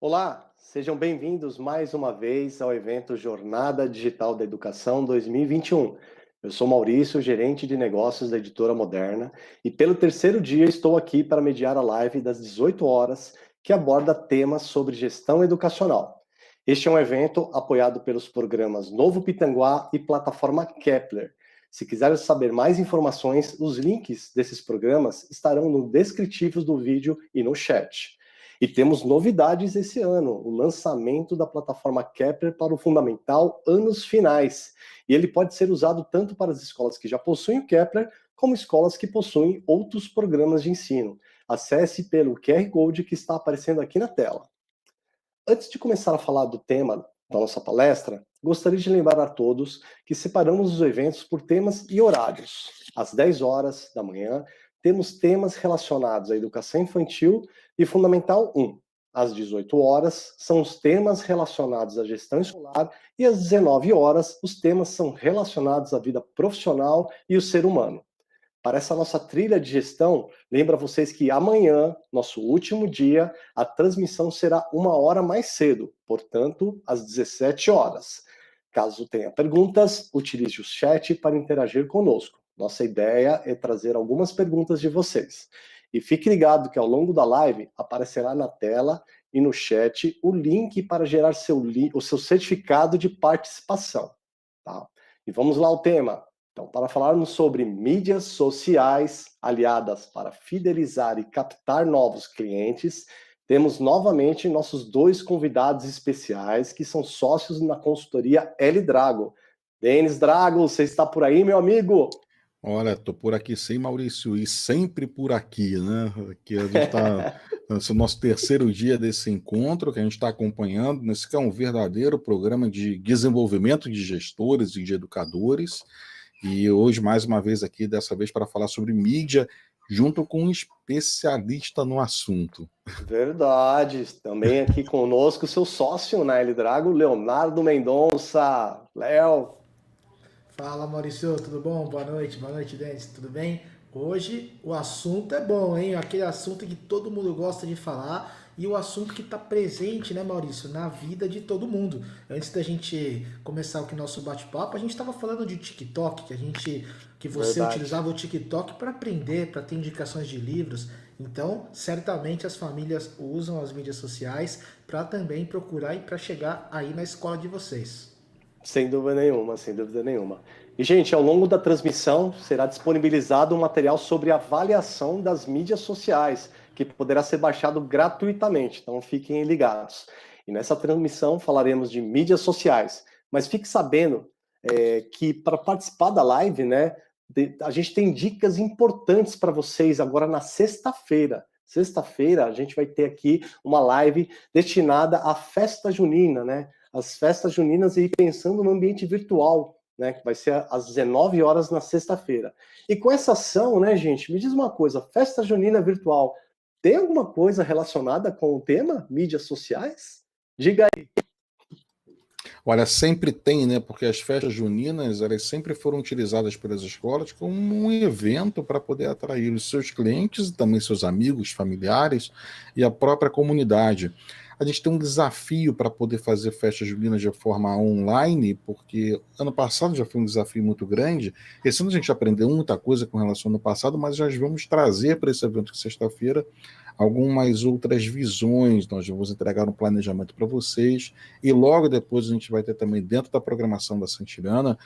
Olá, sejam bem-vindos mais uma vez ao evento Jornada Digital da Educação 2021. Eu sou Maurício, gerente de negócios da Editora Moderna, e pelo terceiro dia estou aqui para mediar a live das 18 horas, que aborda temas sobre gestão educacional. Este é um evento apoiado pelos programas Novo Pitanguá e Plataforma Kepler. Se quiser saber mais informações, os links desses programas estarão no descritivo do vídeo e no chat. E temos novidades esse ano, o lançamento da plataforma Kepler para o Fundamental Anos Finais. E ele pode ser usado tanto para as escolas que já possuem o Kepler, como escolas que possuem outros programas de ensino. Acesse pelo QR Code que está aparecendo aqui na tela. Antes de começar a falar do tema da nossa palestra, gostaria de lembrar a todos que separamos os eventos por temas e horários. Às 10 horas da manhã, temos temas relacionados à educação infantil e Fundamental 1. Às 18 horas, são os temas relacionados à gestão escolar e às 19 horas, os temas são relacionados à vida profissional e o ser humano. Para essa nossa trilha de gestão, lembra vocês que amanhã, nosso último dia, a transmissão será 1 hora mais cedo, portanto, às 17 horas. Caso tenha perguntas, utilize o chat para interagir conosco. Nossa ideia é trazer algumas perguntas de vocês. E fique ligado que ao longo da live aparecerá na tela e no chat o link para gerar o seu certificado de participação. Tá? E vamos lá ao tema. Então, para falarmos sobre mídias sociais aliadas para fidelizar e captar novos clientes, temos novamente nossos dois convidados especiais, que são sócios na consultoria L Drago. Denis Drago, você está por aí, meu amigo? Olha, estou por aqui sim, Maurício, e sempre por aqui, né? Que a gente está. Esse é o nosso terceiro dia desse encontro que a gente está acompanhando, nesse que é um verdadeiro programa de desenvolvimento de gestores e de educadores. E hoje, mais uma vez aqui, dessa vez para falar sobre mídia, junto com um especialista no assunto. Verdade. Também aqui conosco, seu sócio na L Drago, Leonardo Mendonça. Léo. Fala, Maurício, tudo bom? Boa noite, Denis, tudo bem? Hoje o assunto é bom, hein? Aquele assunto que todo mundo gosta de falar e o assunto que está presente, né, Maurício, na vida de todo mundo. Antes da gente começar o nosso bate-papo, a gente estava falando de TikTok, que você Verdade. utilizava o TikTok para aprender, para ter indicações de livros. Então, certamente as famílias usam as mídias sociais para também procurar e para chegar aí na escola de vocês. Sem dúvida nenhuma, sem dúvida nenhuma. E, gente, ao longo da transmissão será disponibilizado um material sobre avaliação das mídias sociais, que poderá ser baixado gratuitamente, então fiquem ligados. E nessa transmissão falaremos de mídias sociais, mas fique sabendo que para participar da live, né, a gente tem dicas importantes para vocês agora na sexta-feira. Sexta-feira a gente vai ter aqui uma live destinada à festa junina, né? As festas juninas e pensando no ambiente virtual, né, que vai ser às 19 horas na sexta-feira. E com essa ação, né, gente, me diz uma coisa, festa junina virtual, tem alguma coisa relacionada com o tema mídias sociais? Diga aí. Olha, sempre tem, né? Porque as festas juninas, elas sempre foram utilizadas pelas escolas como um evento para poder atrair os seus clientes, e também seus amigos, familiares e a própria comunidade. A gente tem um desafio para poder fazer festas juninas de forma online, porque ano passado já foi um desafio muito grande. Esse ano a gente aprendeu muita coisa com relação ao ano passado, mas nós vamos trazer para esse evento de sexta-feira algumas outras visões. Nós vamos entregar um planejamento para vocês e logo depois a gente vai ter também dentro da programação da Santilana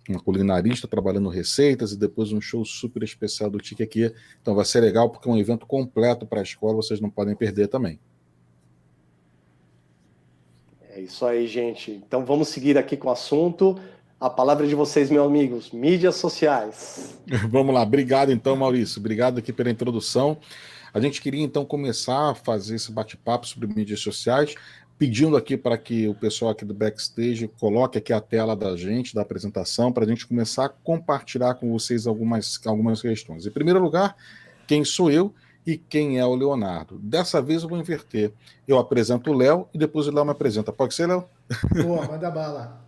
uma culinarista trabalhando receitas e depois um show super especial do Tique aqui. Então vai ser legal porque é um evento completo para a escola, vocês não podem perder também. É isso aí, gente. Então vamos seguir aqui com o assunto. A palavra de vocês, meus amigos, mídias sociais. Vamos lá, obrigado então, Maurício. Obrigado aqui pela introdução. A gente queria então começar a fazer esse bate-papo sobre mídias sociais, pedindo aqui para que o pessoal aqui do backstage coloque aqui a tela da gente, da apresentação, para a gente começar a compartilhar com vocês algumas questões. Em primeiro lugar, quem sou eu? e quem é o Leonardo. Dessa vez eu vou inverter. Eu apresento o Léo e depois o Léo me apresenta. Pode ser, Léo? Boa, manda bala.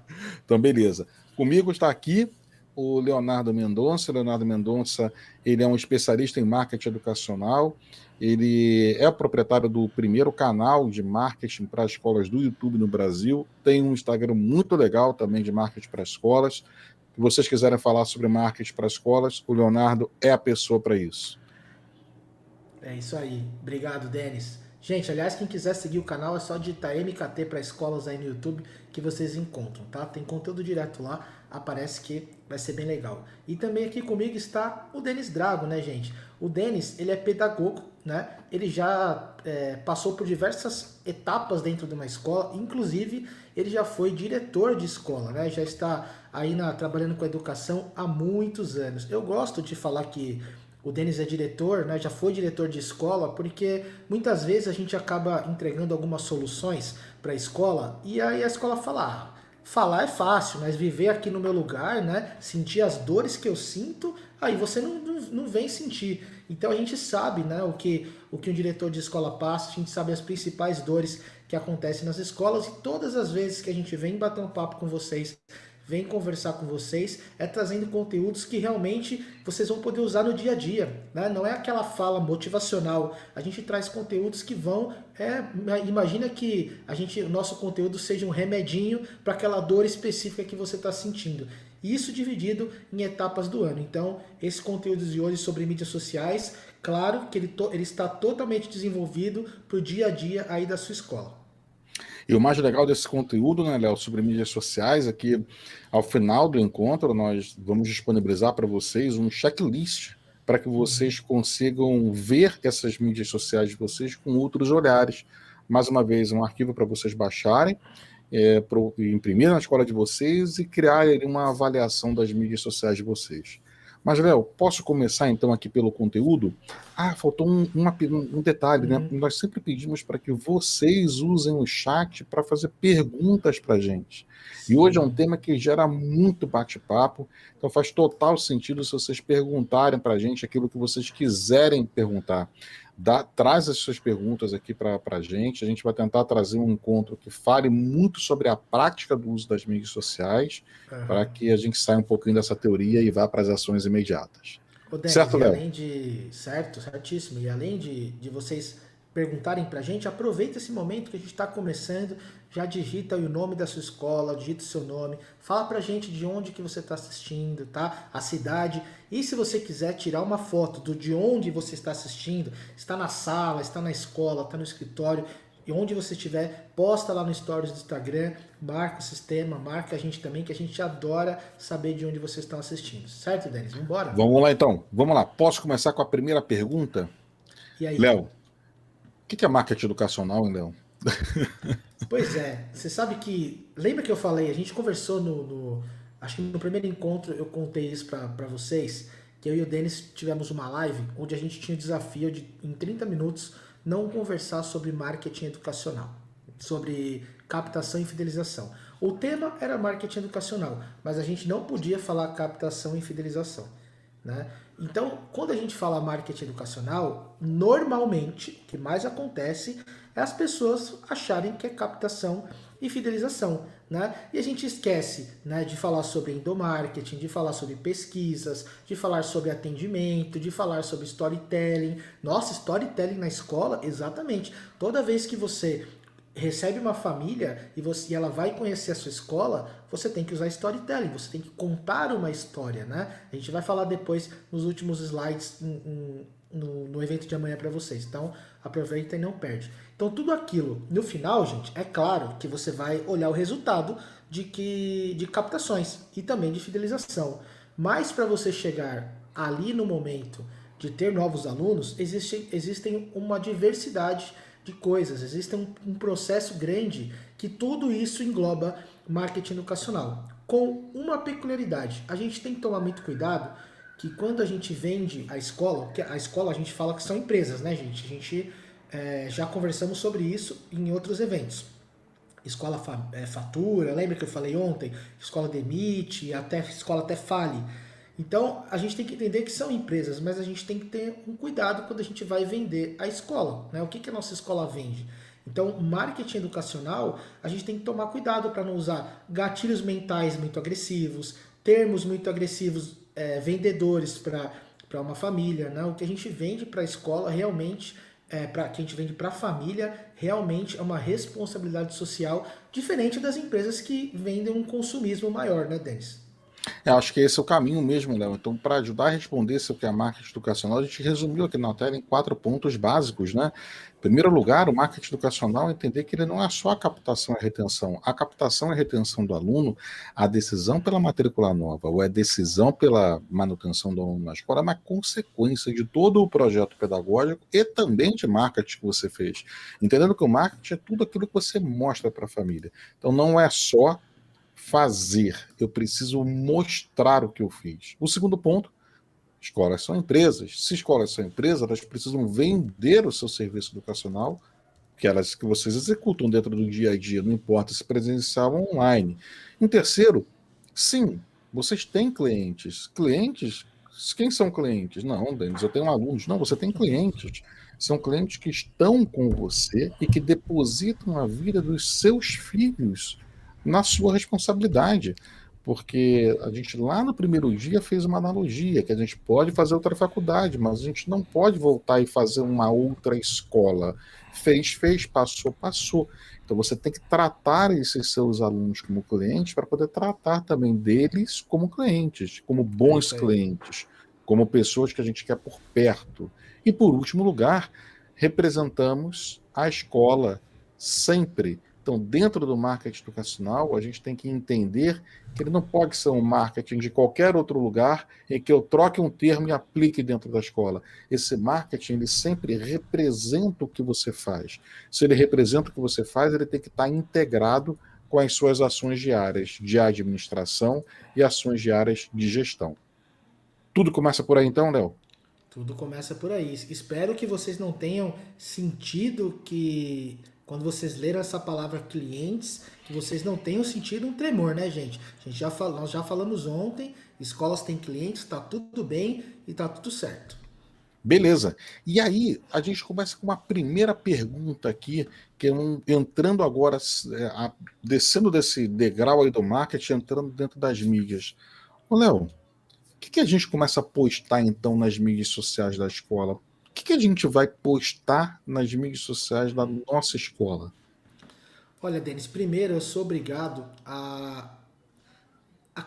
Então, beleza. Comigo está aqui o Leonardo Mendonça. Leonardo Mendonça, ele é um especialista em marketing educacional. Ele é proprietário do primeiro canal de marketing para escolas do YouTube no Brasil. Tem um Instagram muito legal também de marketing para escolas. Se vocês quiserem falar sobre marketing para escolas, o Leonardo é a pessoa para isso. É isso aí. Obrigado, Denis. Gente, aliás, quem quiser seguir o canal é só digitar MKT para escolas aí no YouTube que vocês encontram, tá? Tem conteúdo direto lá, aparece que vai ser bem legal. E também aqui comigo está o Denis Drago, né, gente? O Denis, ele é pedagogo, né? Ele já passou por diversas etapas dentro de uma escola, inclusive ele já foi diretor de escola, né? Já está aí trabalhando com a educação há muitos anos. Eu gosto de falar que o Denis é diretor, né, já foi diretor de escola, porque muitas vezes a gente acaba entregando algumas soluções para a escola e aí a escola fala, falar é fácil, mas viver aqui no meu lugar, né, sentir as dores que eu sinto, aí você não vem sentir. Então a gente sabe, né, o que um diretor de escola passa, a gente sabe as principais dores que acontecem nas escolas e todas as vezes que a gente vem bater um papo com vocês, vem conversar com vocês, é trazendo conteúdos que realmente vocês vão poder usar no dia a dia, né? Não é aquela fala motivacional, a gente traz conteúdos que vão, imagina que o nosso conteúdo seja um remedinho para aquela dor específica que você está sentindo. Isso dividido em etapas do ano. Então, esse conteúdo de hoje sobre mídias sociais, claro que ele está totalmente desenvolvido para o dia a dia aí da sua escola. E o mais legal desse conteúdo, né, Léo, sobre mídias sociais, é que ao final do encontro nós vamos disponibilizar para vocês um checklist para que vocês consigam ver essas mídias sociais de vocês com outros olhares. Mais uma vez, um arquivo para vocês baixarem, imprimir na escola de vocês e criarem uma avaliação das mídias sociais de vocês. Mas, Léo, posso começar então aqui pelo conteúdo? Faltou um detalhe, né? Nós sempre pedimos para que vocês usem o chat para fazer perguntas para a gente. Sim. E hoje é um tema que gera muito bate-papo, então faz total sentido se vocês perguntarem para a gente aquilo que vocês quiserem perguntar. Traz as suas perguntas aqui para a gente vai tentar trazer um encontro que fale muito sobre a prática do uso das mídias sociais, para que a gente saia um pouquinho dessa teoria e vá para as ações imediatas. Denis, certo, Léo? Certíssimo, e além de vocês perguntarem para a gente, aproveita esse momento que a gente está começando, já digita aí o nome da sua escola, digita o seu nome, fala para a gente de onde que você está assistindo, tá? A cidade, e se você quiser tirar uma foto de onde você está assistindo, está na sala, está na escola, está no escritório, e onde você estiver, posta lá no Stories do Instagram, marca o sistema, marca a gente também, que a gente adora saber de onde vocês estão assistindo. Certo, Denis? Vamos embora? Vamos lá, então. Vamos lá. Posso começar com a primeira pergunta? E aí? Léo, o que é marketing educacional, hein, Léo? Pois é. Você sabe que... Lembra que eu falei, a gente conversou acho que no primeiro encontro eu contei isso para vocês, que eu e o Denis tivemos uma live onde a gente tinha o desafio de, em 30 minutos, não conversar sobre marketing educacional, sobre captação e fidelização. O tema era marketing educacional, mas a gente não podia falar captação e fidelização, né? Então, quando a gente fala marketing educacional, normalmente, o que mais acontece é as pessoas acharem que é captação e fidelização, né? E a gente esquece, né, de falar sobre endomarketing, de falar sobre pesquisas, de falar sobre atendimento, de falar sobre storytelling. Nossa, storytelling na escola, exatamente. Toda vez que você recebe uma família e ela vai conhecer a sua escola, você tem que usar storytelling, você tem que contar uma história, né? A gente vai falar depois nos últimos slides no evento de amanhã para vocês. Então, aproveita e não perde. Então, tudo aquilo, no final, gente, é claro que você vai olhar o resultado de captações e também de fidelização. Mas para você chegar ali no momento de ter novos alunos, existem uma diversidade de coisas, existe um processo grande que tudo isso engloba marketing educacional. Com uma peculiaridade, a gente tem que tomar muito cuidado que quando a gente vende a escola, que a escola a gente fala que são empresas, né, gente? A gente já conversamos sobre isso em outros eventos. Escola fatura, lembra que eu falei ontem? Escola demite, escola até fale. Então, a gente tem que entender que são empresas, mas a gente tem que ter um cuidado quando a gente vai vender a escola, né? O que a nossa escola vende? Então, marketing educacional, a gente tem que tomar cuidado para não usar gatilhos mentais muito agressivos, termos muito agressivos, vendedores para uma família, né? O que a gente vende para a escola realmente, que a gente vende para a família, realmente é uma responsabilidade social diferente das empresas que vendem um consumismo maior, né, Denis? Eu acho que esse é o caminho mesmo, Léo. Então, para ajudar a responder sobre o que é marketing educacional, a gente resumiu aqui na tela em 4 pontos básicos, né? Em primeiro lugar, o marketing educacional é entender que ele não é só a captação e a retenção. A captação e a retenção do aluno, a decisão pela matrícula nova ou a decisão pela manutenção do aluno na escola é uma consequência de todo o projeto pedagógico e também de marketing que você fez. Entendendo que o marketing é tudo aquilo que você mostra para a família. Então, não é só fazer, eu preciso mostrar o que eu fiz. O segundo ponto, escolas são empresas. Se escolas são empresas, elas precisam vender o seu serviço educacional, que vocês executam dentro do dia a dia, não importa se presencial ou online. Em terceiro, sim, vocês têm clientes. Clientes, quem são clientes? Não, Denis, eu tenho alunos. Não, você tem clientes. São clientes que estão com você e que depositam a vida dos seus filhos na sua responsabilidade. Porque a gente lá no primeiro dia fez uma analogia, que a gente pode fazer outra faculdade, mas a gente não pode voltar e fazer uma outra escola. Fez, passou, passou. Então você tem que tratar esses seus alunos como clientes para poder tratar também deles como clientes, como É bons isso aí. clientes, como pessoas que a gente quer por perto. E por último lugar, representamos a escola sempre. Então, dentro do marketing educacional, a gente tem que entender que ele não pode ser um marketing de qualquer outro lugar em que eu troque um termo e aplique dentro da escola. Esse marketing, ele sempre representa o que você faz. Se ele representa o que você faz, ele tem que estar integrado com as suas ações diárias de administração e ações diárias de gestão. Tudo começa por aí então, Léo? Tudo começa por aí. Espero que vocês não tenham sentido que, quando vocês leram essa palavra clientes, que vocês não tenham sentido um tremor, né, gente? Nós já falamos ontem, escolas têm clientes, tá tudo bem e tá tudo certo. Beleza. E aí, a gente começa com uma primeira pergunta aqui, que é entrando agora, descendo desse degrau aí do marketing, entrando dentro das mídias. Ô, Léo, o que a gente começa a postar então nas mídias sociais da escola? O que a gente vai postar nas mídias sociais da nossa escola? Olha, Denis, primeiro eu sou obrigado a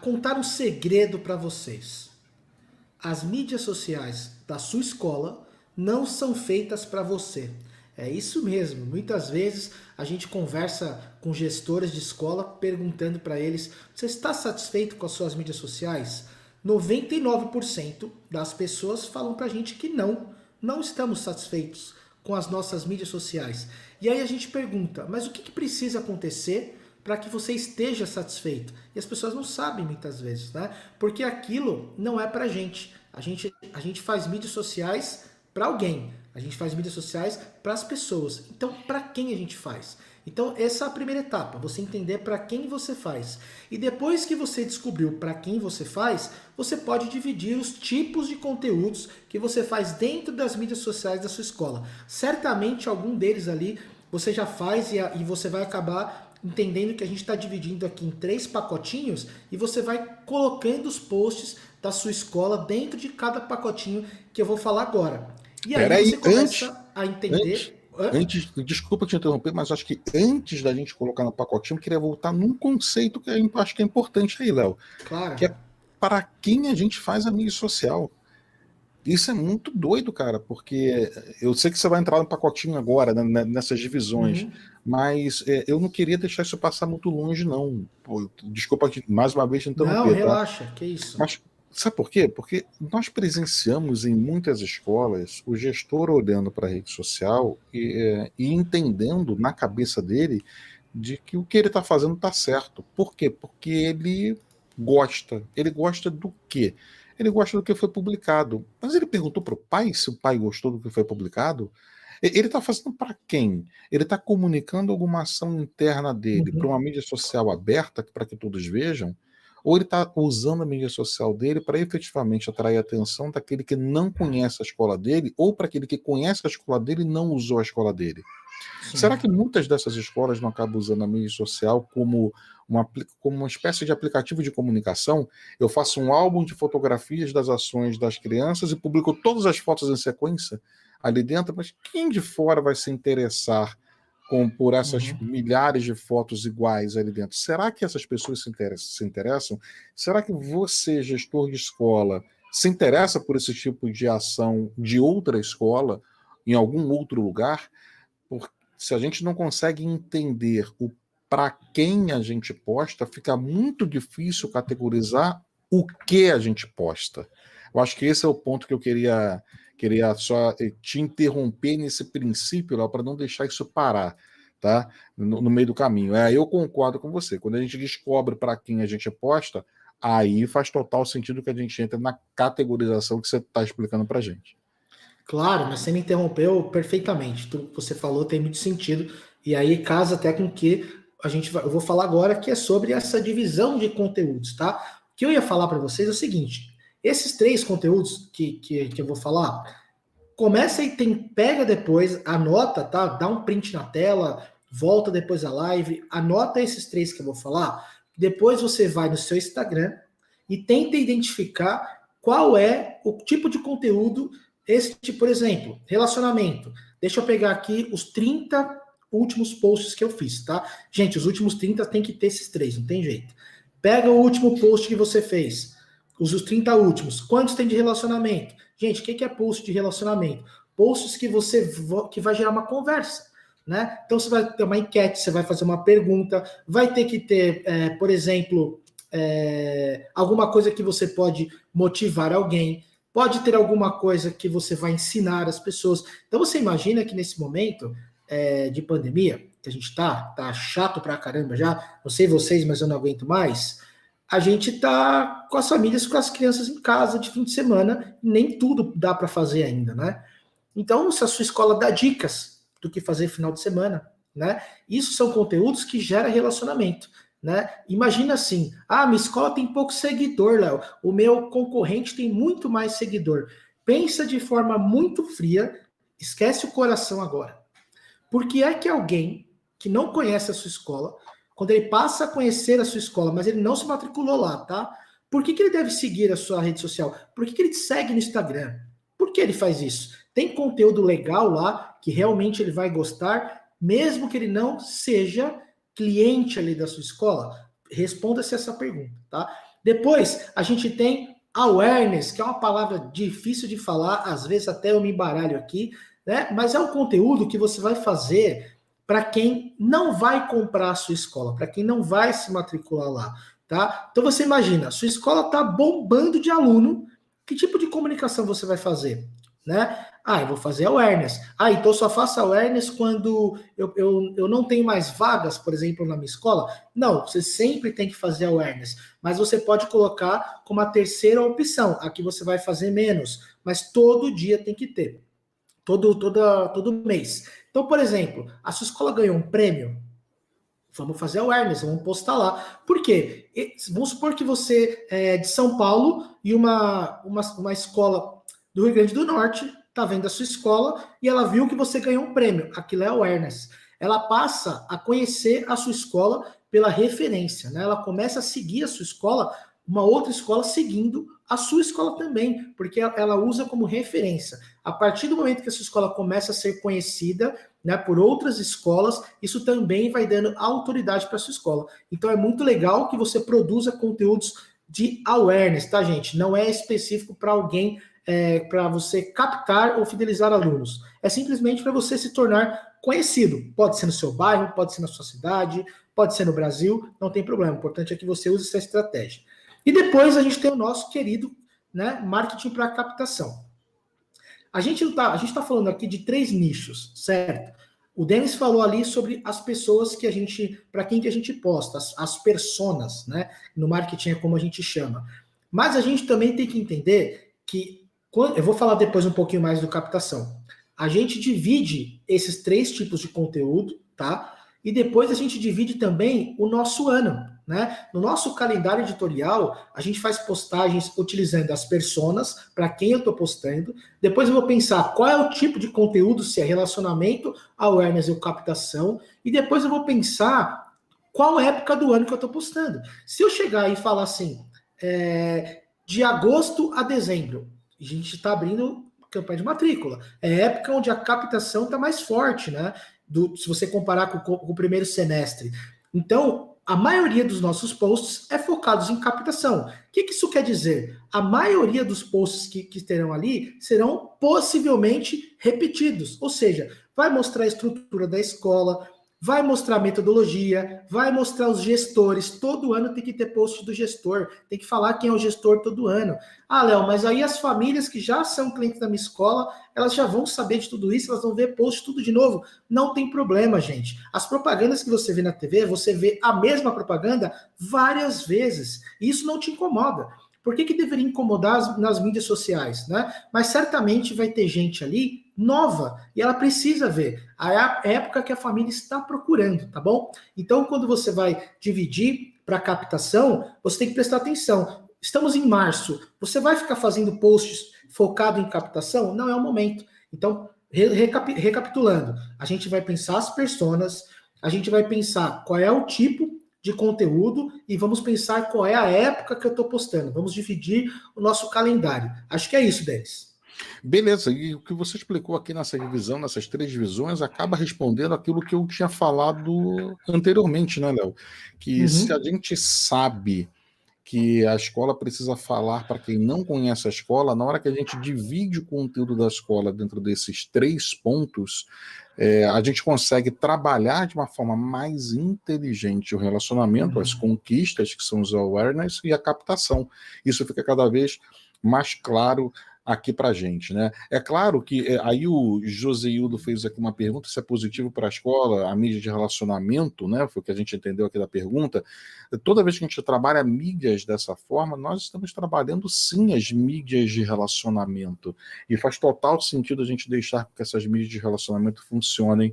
contar um segredo para vocês. As mídias sociais da sua escola não são feitas para você. É isso mesmo. Muitas vezes a gente conversa com gestores de escola perguntando para eles: você está satisfeito com as suas mídias sociais? 99% das pessoas falam para a gente que não estamos satisfeitos com as nossas mídias sociais. E aí a gente pergunta: mas o que precisa acontecer para que você esteja satisfeito? E as pessoas não sabem muitas vezes, né? Porque aquilo não é pra gente. A gente faz mídias sociais para alguém. A gente faz mídias sociais para as pessoas. Então, para quem a gente faz? Então, essa é a primeira etapa, você entender para quem você faz. E depois que você descobriu para quem você faz, você pode dividir os tipos de conteúdos que você faz dentro das mídias sociais da sua escola. Certamente algum deles ali você já faz e você vai acabar entendendo que a gente está dividindo aqui em 3 pacotinhos e você vai colocando os posts da sua escola dentro de cada pacotinho que eu vou falar agora. E aí Peraí, você começa a entender... desculpa te interromper, mas acho que antes da gente colocar no pacotinho, eu queria voltar num conceito que eu acho que é importante aí, Léo, Claro. que é para quem a gente faz a mídia social. Isso é muito doido, cara, porque eu sei que você vai entrar no pacotinho agora, né, nessas divisões, mas eu não queria deixar isso passar muito longe, não. Pô, desculpa mais uma vez te Não, interromper, tá? relaxa, que isso. Mas sabe por quê? Porque nós presenciamos em muitas escolas o gestor olhando para a rede social e entendendo na cabeça dele de que o que ele está fazendo está certo. Por quê? Porque ele gosta. Ele gosta do quê? Ele gosta do que foi publicado. Mas ele perguntou para o pai se o pai gostou do que foi publicado? Ele está fazendo para quem? Ele está comunicando alguma ação interna dele para uma mídia social aberta para que todos vejam? ou ele está usando a mídia social dele para efetivamente atrair a atenção daquele que não conhece a escola dele, ou para aquele que conhece a escola dele e não usou a escola dele. Sim. Será que muitas dessas escolas não acabam usando a mídia social como uma espécie de aplicativo de comunicação? Eu faço um álbum de fotografias das ações das crianças e publico todas as fotos em sequência ali dentro, mas quem de fora vai se interessar por essas milhares de fotos iguais ali dentro? Será que essas pessoas se interessam? Será que você, gestor de escola, se interessa por esse tipo de ação de outra escola, em algum outro lugar? Porque se a gente não consegue entender o para quem a gente posta, fica muito difícil categorizar o que a gente posta. Eu acho que esse é o ponto que eu queria só te interromper nesse princípio, lá, para não deixar isso parar, tá? No meio do caminho. Eu concordo com você. Quando a gente descobre para quem a gente posta, aí faz total sentido que a gente entre na categorização que você está explicando para a gente. Claro, mas você me interrompeu perfeitamente. Tudo que você falou tem muito sentido. E aí casa até com que eu vou falar agora, que é sobre essa divisão de conteúdos, tá? O que eu ia falar para vocês é o seguinte: esses 3 conteúdos que eu vou falar, começa e pega depois, anota, tá? Dá um print na tela, volta depois a live, anota esses 3 que eu vou falar. Depois você vai no seu Instagram e tenta identificar qual é o tipo de conteúdo. Por exemplo, relacionamento. Deixa eu pegar aqui os 30 últimos posts que eu fiz, tá? Gente, os últimos 30 tem que ter esses 3, não tem jeito. Pega o último post que você fez, os 30 últimos. Quantos tem de relacionamento? Gente, o que é post de relacionamento? Posts que vai gerar uma conversa, né? Então você vai ter uma enquete, você vai fazer uma pergunta, vai ter que ter, por exemplo, alguma coisa que você pode motivar alguém. Pode ter alguma coisa que você vai ensinar as pessoas. Então você imagina que nesse momento de pandemia, que a gente tá chato pra caramba já, não sei vocês, mas eu não aguento mais, a gente tá com as famílias, com as crianças em casa de fim de semana, nem tudo dá para fazer ainda, né? Então, se a sua escola dá dicas do que fazer final de semana, né? Isso são conteúdos que geram relacionamento. Né? Imagina assim, minha escola tem pouco seguidor, Léo, o meu concorrente tem muito mais seguidor. Pensa de forma muito fria, esquece o coração agora. Por que é que alguém que não conhece a sua escola, quando ele passa a conhecer a sua escola, mas ele não se matriculou lá, tá? Por que ele deve seguir a sua rede social? Por que ele te segue no Instagram? Por que ele faz isso? Tem conteúdo legal lá que realmente ele vai gostar, mesmo que ele não seja cliente ali da sua escola? Responda-se essa pergunta, tá? Depois, a gente tem awareness, que é uma palavra difícil de falar, às vezes até eu me embaralho aqui, né? Mas é um conteúdo que você vai fazer para quem não vai comprar a sua escola, para quem não vai se matricular lá, tá? Então você imagina, a sua escola tá bombando de aluno, que tipo de comunicação você vai fazer, né? Eu vou fazer awareness. Então só faço awareness quando eu não tenho mais vagas, por exemplo, na minha escola? Não, você sempre tem que fazer awareness, mas você pode colocar como a terceira opção. Aqui você vai fazer menos, mas todo dia tem que ter. Todo mês. Então, por exemplo, a sua escola ganhou um prêmio, vamos fazer awareness, vamos postar lá. Por quê? Vamos supor que você é de São Paulo e uma escola do Rio Grande do Norte está vendo a sua escola e ela viu que você ganhou um prêmio. Aquilo é awareness. Ela passa a conhecer a sua escola pela referência, né? Ela começa a seguir a sua escola, uma outra escola seguindo a sua escola também, porque ela usa como referência. A partir do momento que a sua escola começa a ser conhecida, né, por outras escolas, isso também vai dando autoridade para a sua escola. Então é muito legal que você produza conteúdos de awareness, tá, gente? Não é específico para alguém, para você captar ou fidelizar alunos. É simplesmente para você se tornar conhecido. Pode ser no seu bairro, pode ser na sua cidade, pode ser no Brasil, não tem problema. O importante é que você use essa estratégia. E depois a gente tem o nosso querido, né, marketing para captação. A gente está falando aqui de 3 nichos, certo? O Denis falou ali sobre as pessoas para quem que a gente posta, as personas, né? No marketing é como a gente chama. Mas a gente também tem que entender que, eu vou falar depois um pouquinho mais do captação. A gente divide esses 3 tipos de conteúdo, tá? E depois a gente divide também o nosso ano, né? No nosso calendário editorial, a gente faz postagens utilizando as personas, para quem eu estou postando. Depois eu vou pensar qual é o tipo de conteúdo, se é relacionamento, awareness ou captação. E depois eu vou pensar qual época do ano que eu estou postando. Se eu chegar e falar assim, de agosto a dezembro, a gente está abrindo campanha de matrícula. É época onde a captação está mais forte, né? Se você comparar com o primeiro semestre. Então, a maioria dos nossos posts é focados em captação. O que isso quer dizer? A maioria dos posts que terão ali serão possivelmente repetidos. Ou seja, vai mostrar a estrutura da escola, vai mostrar a metodologia, vai mostrar os gestores. Todo ano tem que ter post do gestor, tem que falar quem é o gestor todo ano. Ah, Léo, mas aí as famílias que já são clientes da minha escola, elas já vão saber de tudo isso, elas vão ver post tudo de novo. Não tem problema, gente. As propagandas que você vê na TV, você vê a mesma propaganda várias vezes. E isso não te incomoda. Por que deveria incomodar nas mídias sociais, né? Mas certamente vai ter gente ali nova e ela precisa ver a época que a família está procurando, tá bom? Então, quando você vai dividir para captação, você tem que prestar atenção. Estamos em março, você vai ficar fazendo posts focado em captação? Não é o momento. Então, recapitulando, a gente vai pensar as personas, a gente vai pensar qual é o tipo de conteúdo e vamos pensar qual é a época que eu estou postando. Vamos dividir o nosso calendário. Acho que é isso, Denis. Beleza, e o que você explicou aqui nessa divisão, nessas 3 divisões, acaba respondendo aquilo que eu tinha falado anteriormente, né, Léo? Que se a gente sabe que a escola precisa falar para quem não conhece a escola, na hora que a gente divide o conteúdo da escola dentro desses 3 pontos, a gente consegue trabalhar de uma forma mais inteligente o relacionamento, as conquistas, que são os awareness, e a captação. Isso fica cada vez mais claro aqui para a gente, né? É claro que aí o Joseildo fez aqui uma pergunta se é positivo para a escola, a mídia de relacionamento, né? Foi o que a gente entendeu aqui da pergunta. Toda vez que a gente trabalha mídias dessa forma, nós estamos trabalhando sim as mídias de relacionamento. E faz total sentido a gente deixar que essas mídias de relacionamento funcionem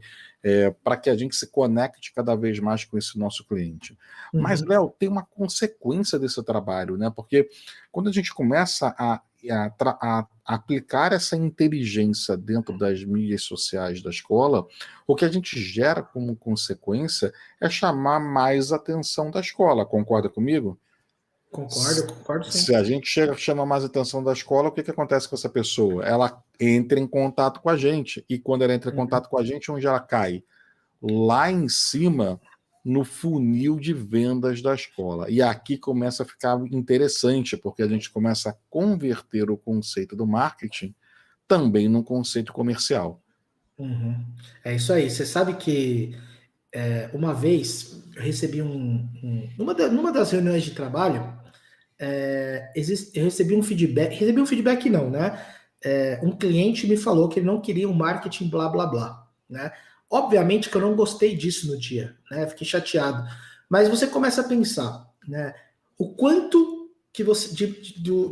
para que a gente se conecte cada vez mais com esse nosso cliente. Mas, Léo, tem uma consequência desse trabalho, né? Porque quando a gente começa a aplicar essa inteligência dentro das mídias sociais da escola, o que a gente gera como consequência é chamar mais atenção da escola. Concorda comigo? Concordo sim. Se a gente chama mais atenção da escola, o que acontece com essa pessoa? Ela entra em contato com a gente, e quando ela entra em contato com a gente, onde ela cai? Lá em cima, no funil de vendas da escola. E aqui começa a ficar interessante, porque a gente começa a converter o conceito do marketing também num conceito comercial. É isso aí. Você sabe que uma vez eu recebi numa das reuniões de trabalho, eu recebi um feedback não, né? Um cliente me falou que ele não queria um marketing blá blá blá, né? Obviamente que eu não gostei disso no dia, né? Fiquei chateado. Mas você começa a pensar, né? O quanto que você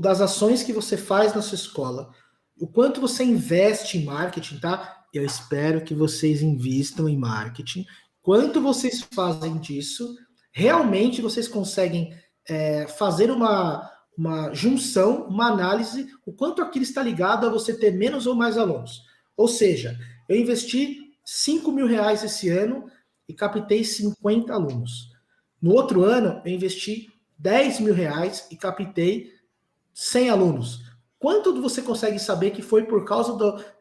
das ações que você faz na sua escola, o quanto você investe em marketing, tá? Eu espero que vocês invistam em marketing. Quanto vocês fazem disso, realmente vocês conseguem fazer uma junção, uma análise, o quanto aquilo está ligado a você ter menos ou mais alunos. Ou seja, eu investi R$5.000 esse ano e captei 50 alunos. No outro ano, eu investi R$10.000 e captei 100 alunos. Quanto você consegue saber que foi por causa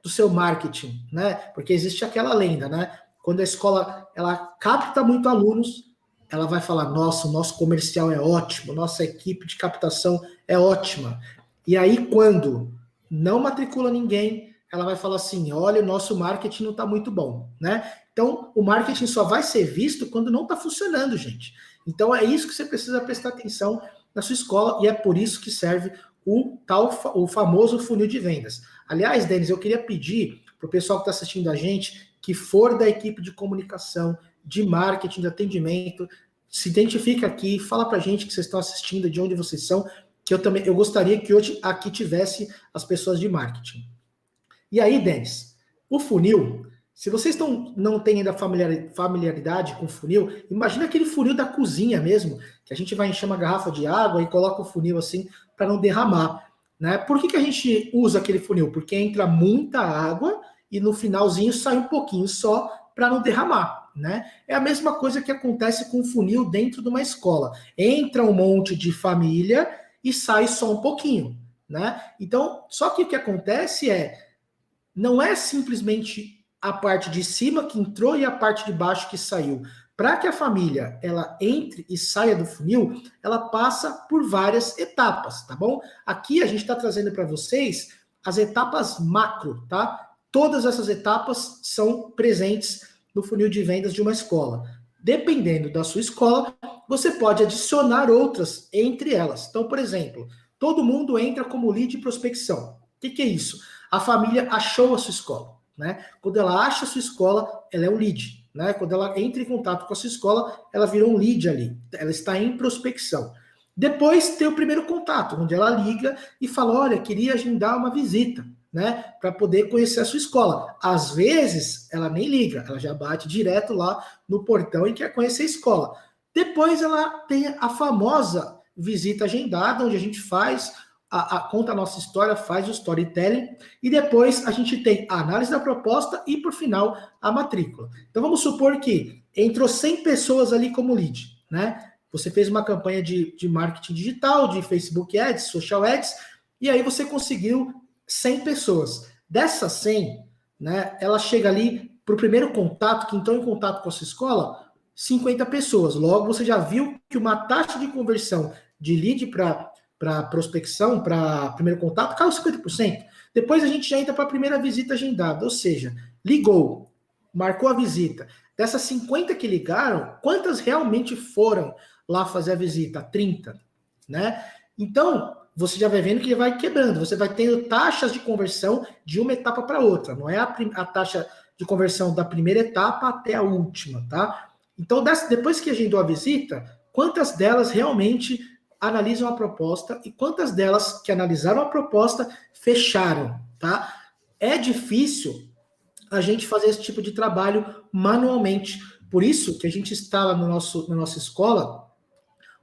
do seu marketing, né? Porque existe aquela lenda, né? Quando a escola ela capta muito alunos, ela vai falar, nossa, o nosso comercial é ótimo, nossa equipe de captação é ótima. E aí, quando não matricula ninguém, ela vai falar assim, olha, o nosso marketing não está muito bom, né? Então, o marketing só vai ser visto quando não está funcionando, gente. Então, é isso que você precisa prestar atenção na sua escola, e é por isso que serve o famoso funil de vendas. Aliás, Denis, eu queria pedir para o pessoal que está assistindo a gente, que for da equipe de comunicação, de marketing, de atendimento, se identifica aqui, fala para a gente que vocês estão assistindo, de onde vocês são, que eu gostaria que hoje aqui tivesse as pessoas de marketing. E aí, Denis, o funil, Se vocês não têm ainda familiaridade com funil, imagina aquele funil da cozinha mesmo, que a gente vai encher uma garrafa de água e coloca o funil assim para não derramar. Né? Por que a gente usa aquele funil? Porque entra muita água e no finalzinho sai um pouquinho só para não derramar. Né? É a mesma coisa que acontece com o funil dentro de uma escola. Entra um monte de família e sai só um pouquinho. Né? Então, só que o que acontece não é simplesmente a parte de cima que entrou e a parte de baixo que saiu. Para que a família ela entre e saia do funil, ela passa por várias etapas, tá bom? Aqui a gente está trazendo para vocês as etapas macro, tá? Todas essas etapas são presentes no funil de vendas de uma escola. Dependendo da sua escola, você pode adicionar outras entre elas. Então, por exemplo, todo mundo entra como lead de prospecção. O que é isso? A família achou a sua escola. Né? Quando ela acha a sua escola, ela é um lead. Né? Quando ela entra em contato com a sua escola, ela virou um lead ali. Ela está em prospecção. Depois tem o primeiro contato, onde ela liga e fala, olha, queria agendar uma visita, né? Para poder conhecer a sua escola. Às vezes, ela nem liga, ela já bate direto lá no portão e quer conhecer a escola. Depois ela tem a famosa visita agendada, onde a gente conta a nossa história, faz o storytelling, e depois a gente tem a análise da proposta e, por final, a matrícula. Então, vamos supor que entrou 100 pessoas ali como lead, né? Você fez uma campanha de marketing digital, de Facebook Ads, Social Ads, e aí você conseguiu 100 pessoas. Dessas 100, né, ela chega ali para o primeiro contato, que entrou em contato com a sua escola, 50 pessoas. Logo, você já viu que uma taxa de conversão de lead para prospecção, para primeiro contato, caiu 50%. Depois a gente já entra para a primeira visita agendada, ou seja, ligou, marcou a visita. Dessas 50 que ligaram, quantas realmente foram lá fazer a visita? 30, né? Então, você já vai vendo que ele vai quebrando, você vai tendo taxas de conversão de uma etapa para outra, não é a taxa de conversão da primeira etapa até a última, tá? Então, depois que agendou a visita, quantas delas realmente analisam a proposta e quantas delas que analisaram a proposta fecharam, tá? É difícil a gente fazer esse tipo de trabalho manualmente. Por isso que a gente instala na nossa escola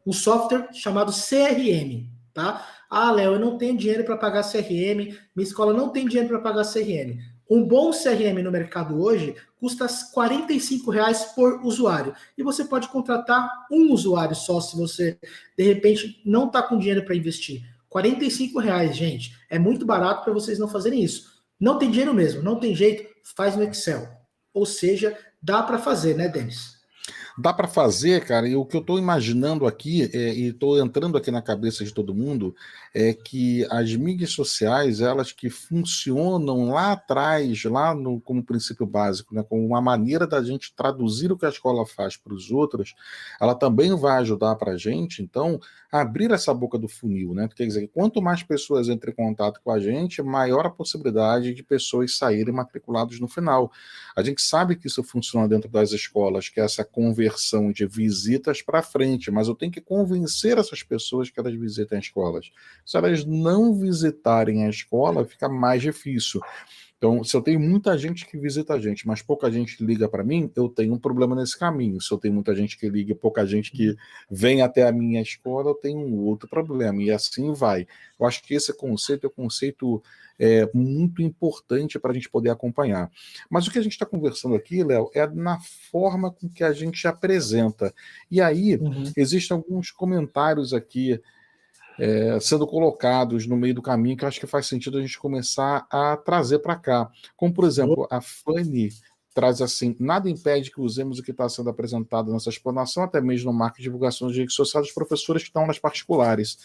um software chamado CRM, tá? Ah, Léo, eu não tenho dinheiro para pagar CRM, minha escola não tem dinheiro para pagar CRM. Um bom CRM no mercado hoje custa R$ 45 por usuário. E você pode contratar um usuário só se você, de repente, não está com dinheiro para investir. R$ 45, gente. É muito barato para vocês não fazerem isso. Não tem dinheiro mesmo, não tem jeito, faz no Excel. Ou seja, dá para fazer, né, Denis? Dá para fazer, cara, e o que eu estou imaginando aqui, e estou entrando aqui na cabeça de todo mundo, é que as mídias sociais, elas que funcionam lá atrás, como princípio básico, né, como uma maneira da gente traduzir o que a escola faz para os outros, ela também vai ajudar para a gente, então, a abrir essa boca do funil, né? Quer dizer, quanto mais pessoas entrem em contato com a gente, maior a possibilidade de pessoas saírem matriculadas no final. A gente sabe que isso funciona dentro das escolas, que é essa conversão de visitas para frente, mas eu tenho que convencer essas pessoas que elas visitem as escolas. Se elas não visitarem a escola, fica mais difícil. Então, se eu tenho muita gente que visita a gente, mas pouca gente liga para mim, eu tenho um problema nesse caminho. Se eu tenho muita gente que liga e pouca gente que vem até a minha escola, eu tenho um outro problema. E assim vai. Eu acho que esse conceito é um conceito muito importante para a gente poder acompanhar. Mas o que a gente está conversando aqui, Léo, é na forma com que a gente apresenta. E aí, existem alguns comentários aqui sendo colocados no meio do caminho que eu acho que faz sentido a gente começar a trazer para cá. Como, por exemplo, a Fanny traz assim, nada impede que usemos o que está sendo apresentado nessa explanação, até mesmo no marco de divulgação de redes sociais dos professores que estão nas particulares.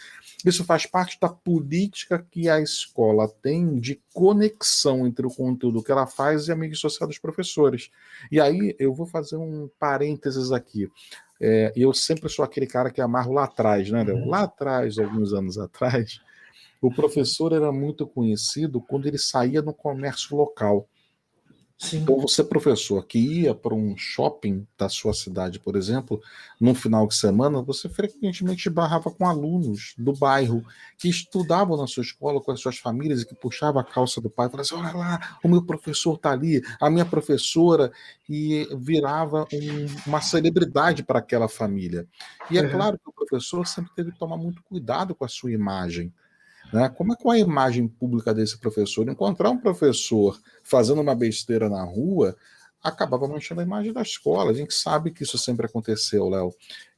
Isso faz parte da política que a escola tem de conexão entre o conteúdo que ela faz e a mídia social dos professores. E aí eu vou fazer um parênteses aqui. Eu sempre sou aquele cara que amarro lá atrás, né, Léo? Lá atrás, alguns anos atrás, o professor era muito conhecido quando ele saía no comércio local. Sim. Então, você, professor, que ia para um shopping da sua cidade, por exemplo, num final de semana, você frequentemente barrava com alunos do bairro que estudavam na sua escola com as suas famílias e que puxava a calça do pai e falava assim: olha lá, o meu professor está ali, a minha professora, e virava uma celebridade para aquela família. E é Uhum. claro que o professor sempre teve que tomar muito cuidado com a sua imagem, né? Como é que é a imagem pública desse professor? Encontrar um professor fazendo uma besteira na rua acabava manchando a imagem da escola. A gente sabe que isso sempre aconteceu, Léo.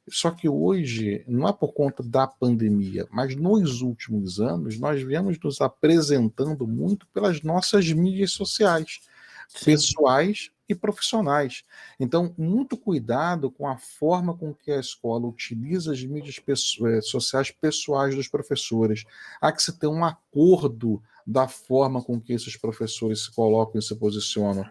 Só que hoje, não é por conta da pandemia, mas nos últimos anos, nós viemos nos apresentando muito pelas nossas mídias sociais, Sim. pessoais e profissionais. Então, muito cuidado com a forma com que a escola utiliza as mídias sociais pessoais dos professores. Há que se ter um acordo da forma com que esses professores se colocam e se posicionam.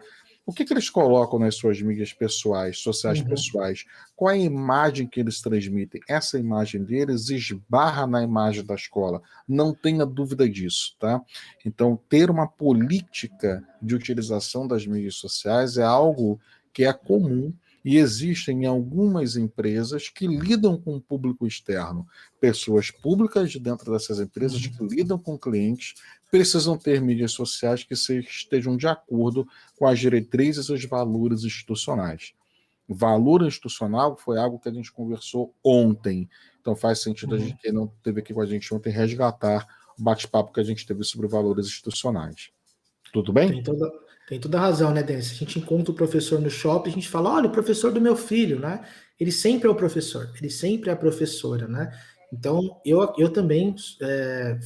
O que eles colocam nas suas mídias pessoais, sociais Uhum. pessoais? Qual é a imagem que eles transmitem? Essa imagem deles esbarra na imagem da escola. Não tenha dúvida disso, tá? Então, ter uma política de utilização das mídias sociais é algo que é comum e existem algumas empresas que lidam com o público externo. Pessoas públicas de dentro dessas empresas Uhum. que lidam com clientes precisam ter mídias sociais que estejam de acordo com as diretrizes e os valores institucionais. Valor institucional foi algo que a gente conversou ontem. Então faz sentido a gente, Uhum. quem não esteve aqui com a gente ontem, resgatar o bate-papo que a gente teve sobre valores institucionais. Tudo bem? Tem toda, tem toda a razão, né, Denis? A gente encontra o professor no shopping, a gente fala, olha, o professor do meu filho, né? Ele sempre é o professor, ele sempre é a professora, né? Então, eu também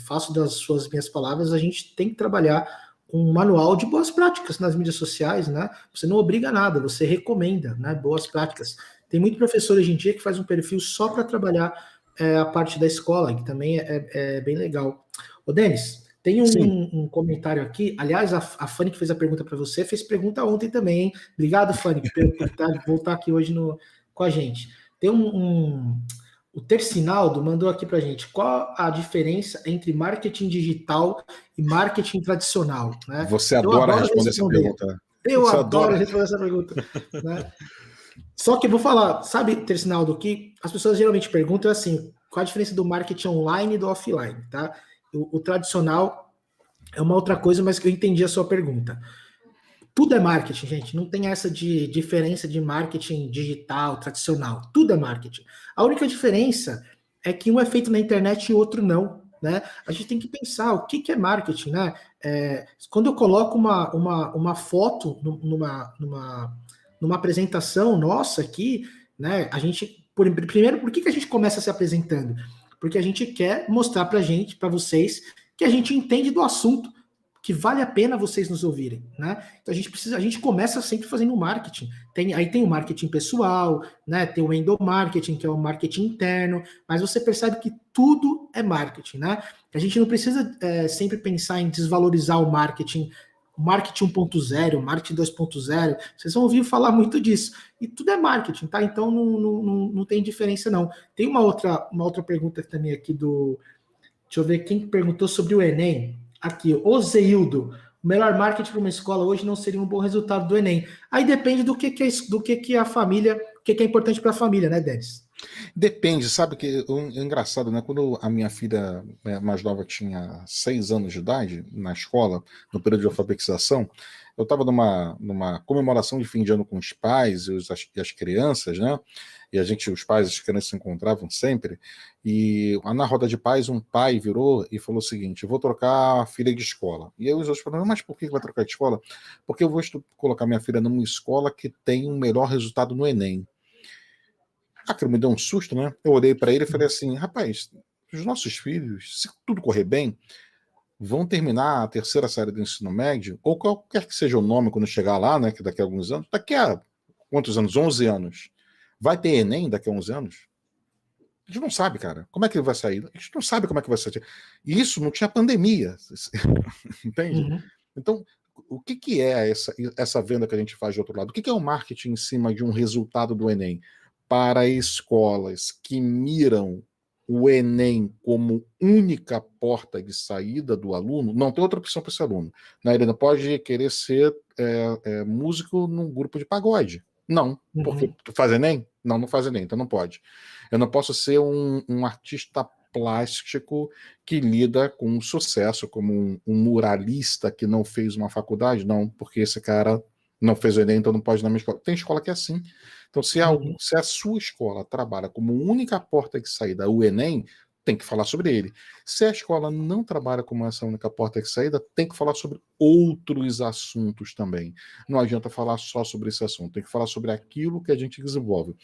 faço das suas minhas palavras, a gente tem que trabalhar com um manual de boas práticas nas mídias sociais, né? Você não obriga nada, você recomenda, né? Boas práticas. Tem muito professor hoje em dia que faz um perfil só para trabalhar a parte da escola, que também é bem legal. Ô, Denis, tem Sim. um comentário aqui. Aliás, a Fanny que fez a pergunta para você fez pergunta ontem também, hein? Obrigado, Fanny, por voltar aqui hoje com a gente. Tem o Tercinaldo mandou aqui para a gente. Qual a diferença entre marketing digital e marketing tradicional? Né? Você Eu adora adoro responder essa responder. pergunta. Eu Você adoro adora. responder essa pergunta. Né? Só que eu vou falar, sabe, Tercinaldo, que as pessoas geralmente perguntam assim, qual a diferença do marketing online e do offline, tá? O tradicional é uma outra coisa, mas que eu entendi a sua pergunta. Tudo é marketing, gente. Não tem essa de diferença de marketing digital, tradicional. Tudo é marketing. A única diferença é que um é feito na internet e o outro não. Né? A gente tem que pensar o que é marketing, né? Quando eu coloco uma foto numa apresentação nossa aqui, né? A gente, primeiro, por que a gente começa se apresentando? Porque a gente quer mostrar para gente, para vocês, que a gente entende do assunto, que vale a pena vocês nos ouvirem, né? Então a gente começa sempre fazendo marketing. Aí tem o marketing pessoal, né? Tem o endomarketing, que é o marketing interno, mas você percebe que tudo é marketing, né? A gente não precisa sempre pensar em desvalorizar o marketing 1.0, o marketing 2.0. Vocês vão ouvir falar muito disso. E tudo é marketing, tá? Então não tem diferença, não. Tem uma outra pergunta também aqui do. Deixa eu ver quem perguntou sobre o Enem. Aqui, o Zeildo. O melhor marketing para uma escola hoje não seria um bom resultado do Enem. Aí depende do que a família, o que é importante para a família, né, Denis? Depende, sabe que é engraçado, né? Quando a minha filha mais nova tinha 6 anos de idade, na escola, no período de alfabetização, eu estava numa comemoração de fim de ano com os pais e as crianças, né? E os pais e as crianças se encontravam sempre. E na roda de pais, um pai virou e falou o seguinte: eu vou trocar a filha de escola. E aí os outros falaram: mas por que vai trocar de escola? Porque eu vou colocar minha filha numa escola que tem um melhor resultado no Enem. Aquilo me deu um susto, né? Eu olhei para ele e falei assim: rapaz, os nossos filhos, se tudo correr bem, vão terminar a terceira série do ensino médio, ou qualquer que seja o nome quando chegar lá, né? Que daqui a alguns anos, daqui a quantos anos? 11 anos. Vai ter Enem daqui a 11 anos? A gente não sabe, cara. Como é que ele vai sair? A gente não sabe como é que vai sair. E isso não tinha pandemia, entende? Uhum. Então, o que é essa venda que a gente faz de outro lado? O que é o marketing em cima de um resultado do Enem? Para escolas que miram o Enem como única porta de saída do aluno, não tem outra opção para esse aluno. Né? Ele não pode querer ser músico num grupo de pagode. Não, porque tu faz Enem? Não, não faz Enem, então não pode. Eu não posso ser um artista plástico que lida com sucesso, como um muralista que não fez uma faculdade, não, porque esse cara não fez o Enem, então não pode ir na minha escola. Tem escola que é assim. Então, se a sua escola trabalha como única porta de saída o Enem, tem que falar sobre ele. Se a escola não trabalha como essa única porta de saída, tem que falar sobre outros assuntos também. Não adianta falar só sobre esse assunto, tem que falar sobre aquilo que a gente desenvolve.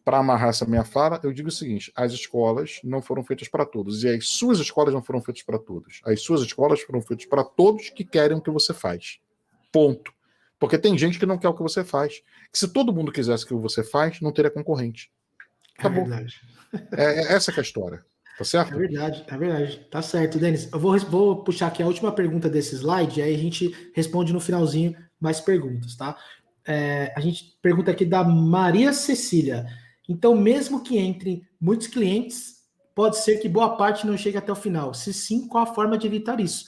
Para amarrar essa minha fala, eu digo o seguinte: as escolas não foram feitas para todos, e as suas escolas não foram feitas para todos. As suas escolas foram feitas para todos que querem o que você faz. Ponto. Porque tem gente que não quer o que você faz. Que se todo mundo quisesse o que você faz, não teria concorrente. Acabou. Verdade. Essa que é a história. Tá certo? É verdade. Tá certo, Denis. Eu vou puxar aqui a última pergunta desse slide, aí a gente responde no finalzinho mais perguntas, tá? A gente pergunta aqui da Maria Cecília. Então, mesmo que entre muitos clientes, pode ser que boa parte não chegue até o final. Se sim, qual a forma de evitar isso?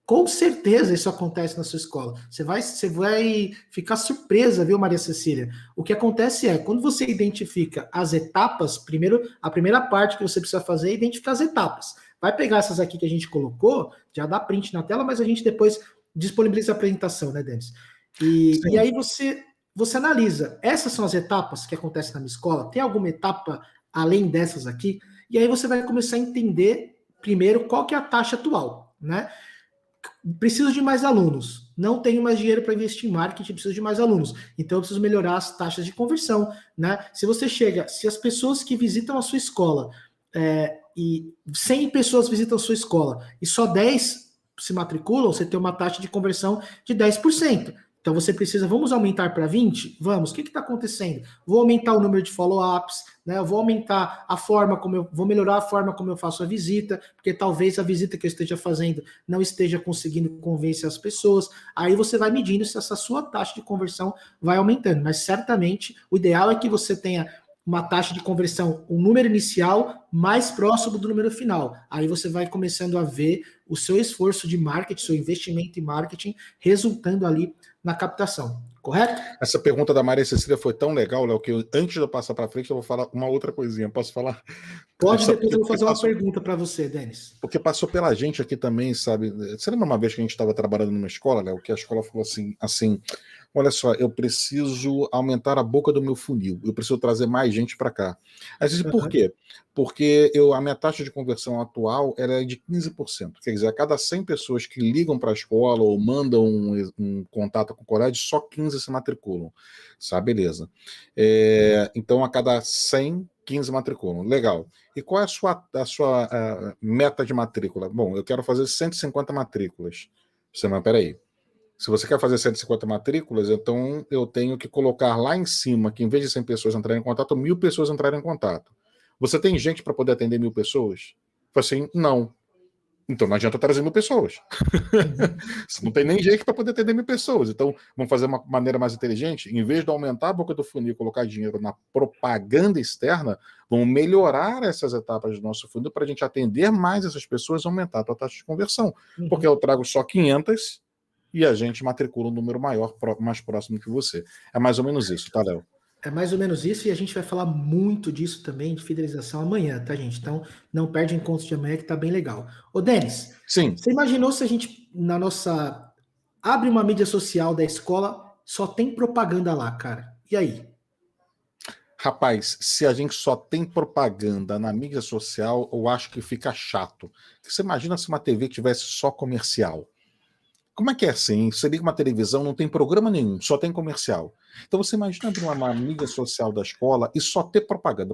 Com certeza isso acontece na sua escola. Você vai ficar surpresa, viu, Maria Cecília? O que acontece é, quando você identifica as etapas, primeiro, a primeira parte que você precisa fazer é identificar as etapas. Vai pegar essas aqui que a gente colocou, já dá print na tela, mas a gente depois disponibiliza a apresentação, né, Denis? E aí você analisa, essas são as etapas que acontecem na minha escola? Tem alguma etapa além dessas aqui? E aí você vai começar a entender, primeiro, qual que é a taxa atual, né? Preciso de mais alunos, não tenho mais dinheiro para investir em marketing, preciso de mais alunos, então eu preciso melhorar as taxas de conversão, né? Se as pessoas que visitam a sua escola, e 100 pessoas visitam a sua escola, e só 10 se matriculam, você tem uma taxa de conversão de 10%. Então você precisa, vamos aumentar para 20? Vamos. O que está acontecendo? Vou aumentar o número de follow-ups, né? Eu vou aumentar a forma vou melhorar a forma como eu faço a visita, porque talvez a visita que eu esteja fazendo não esteja conseguindo convencer as pessoas. Aí você vai medindo se essa sua taxa de conversão vai aumentando. Mas certamente o ideal é que você tenha uma taxa de conversão, um número inicial mais próximo do número final. Aí você vai começando a ver o seu esforço de marketing, seu investimento em marketing resultando ali na captação, correto? Essa pergunta da Maria Cecília foi tão legal, Léo, que antes de eu passar para frente, eu vou falar uma outra coisinha. Posso falar? Pode, depois eu vou fazer uma pergunta para você, Denis. Porque passou pela gente aqui também, sabe? Você lembra uma vez que a gente estava trabalhando numa escola, Léo, que a escola falou assim, olha só, eu preciso aumentar a boca do meu funil, eu preciso trazer mais gente para cá. Aí disse, por quê? Porque a minha taxa de conversão atual era de 15%. Quer dizer, a cada 100 pessoas que ligam para a escola ou mandam um contato com o colégio, só 15 se matriculam. Sabe? Beleza. Então, a cada 100, 15 matriculam. Legal. E qual é a sua meta de matrícula? Bom, eu quero fazer 150 matrículas. Mas peraí. Se você quer fazer 150 matrículas, então eu tenho que colocar lá em cima que em vez de 100 pessoas entrarem em contato, 1.000 pessoas entrarem em contato. Você tem gente para poder atender 1.000 pessoas? Falei assim, não. Então não adianta trazer 1.000 pessoas. Você não tem nem gente para poder atender 1.000 pessoas. Então vamos fazer uma maneira mais inteligente. Em vez de aumentar a boca do funil e colocar dinheiro na propaganda externa, vamos melhorar essas etapas do nosso funil para a gente atender mais essas pessoas e aumentar a tua taxa de conversão. Porque eu trago só 500 e a gente matricula um número maior, mais próximo que você. É mais ou menos isso, tá, Léo? É mais ou menos isso, e a gente vai falar muito disso também, de fidelização amanhã, tá, gente? Então, não perde o encontro de amanhã, que tá bem legal. Ô, Denis, sim. Você imaginou se a gente, abre uma mídia social da escola, só tem propaganda lá, cara? E aí? Rapaz, se a gente só tem propaganda na mídia social, eu acho que fica chato. Você imagina se uma TV tivesse só comercial? Como é que é assim? Você liga uma televisão, não tem programa nenhum, só tem comercial. Então você imagina abrir uma mídia social da escola e só ter propaganda.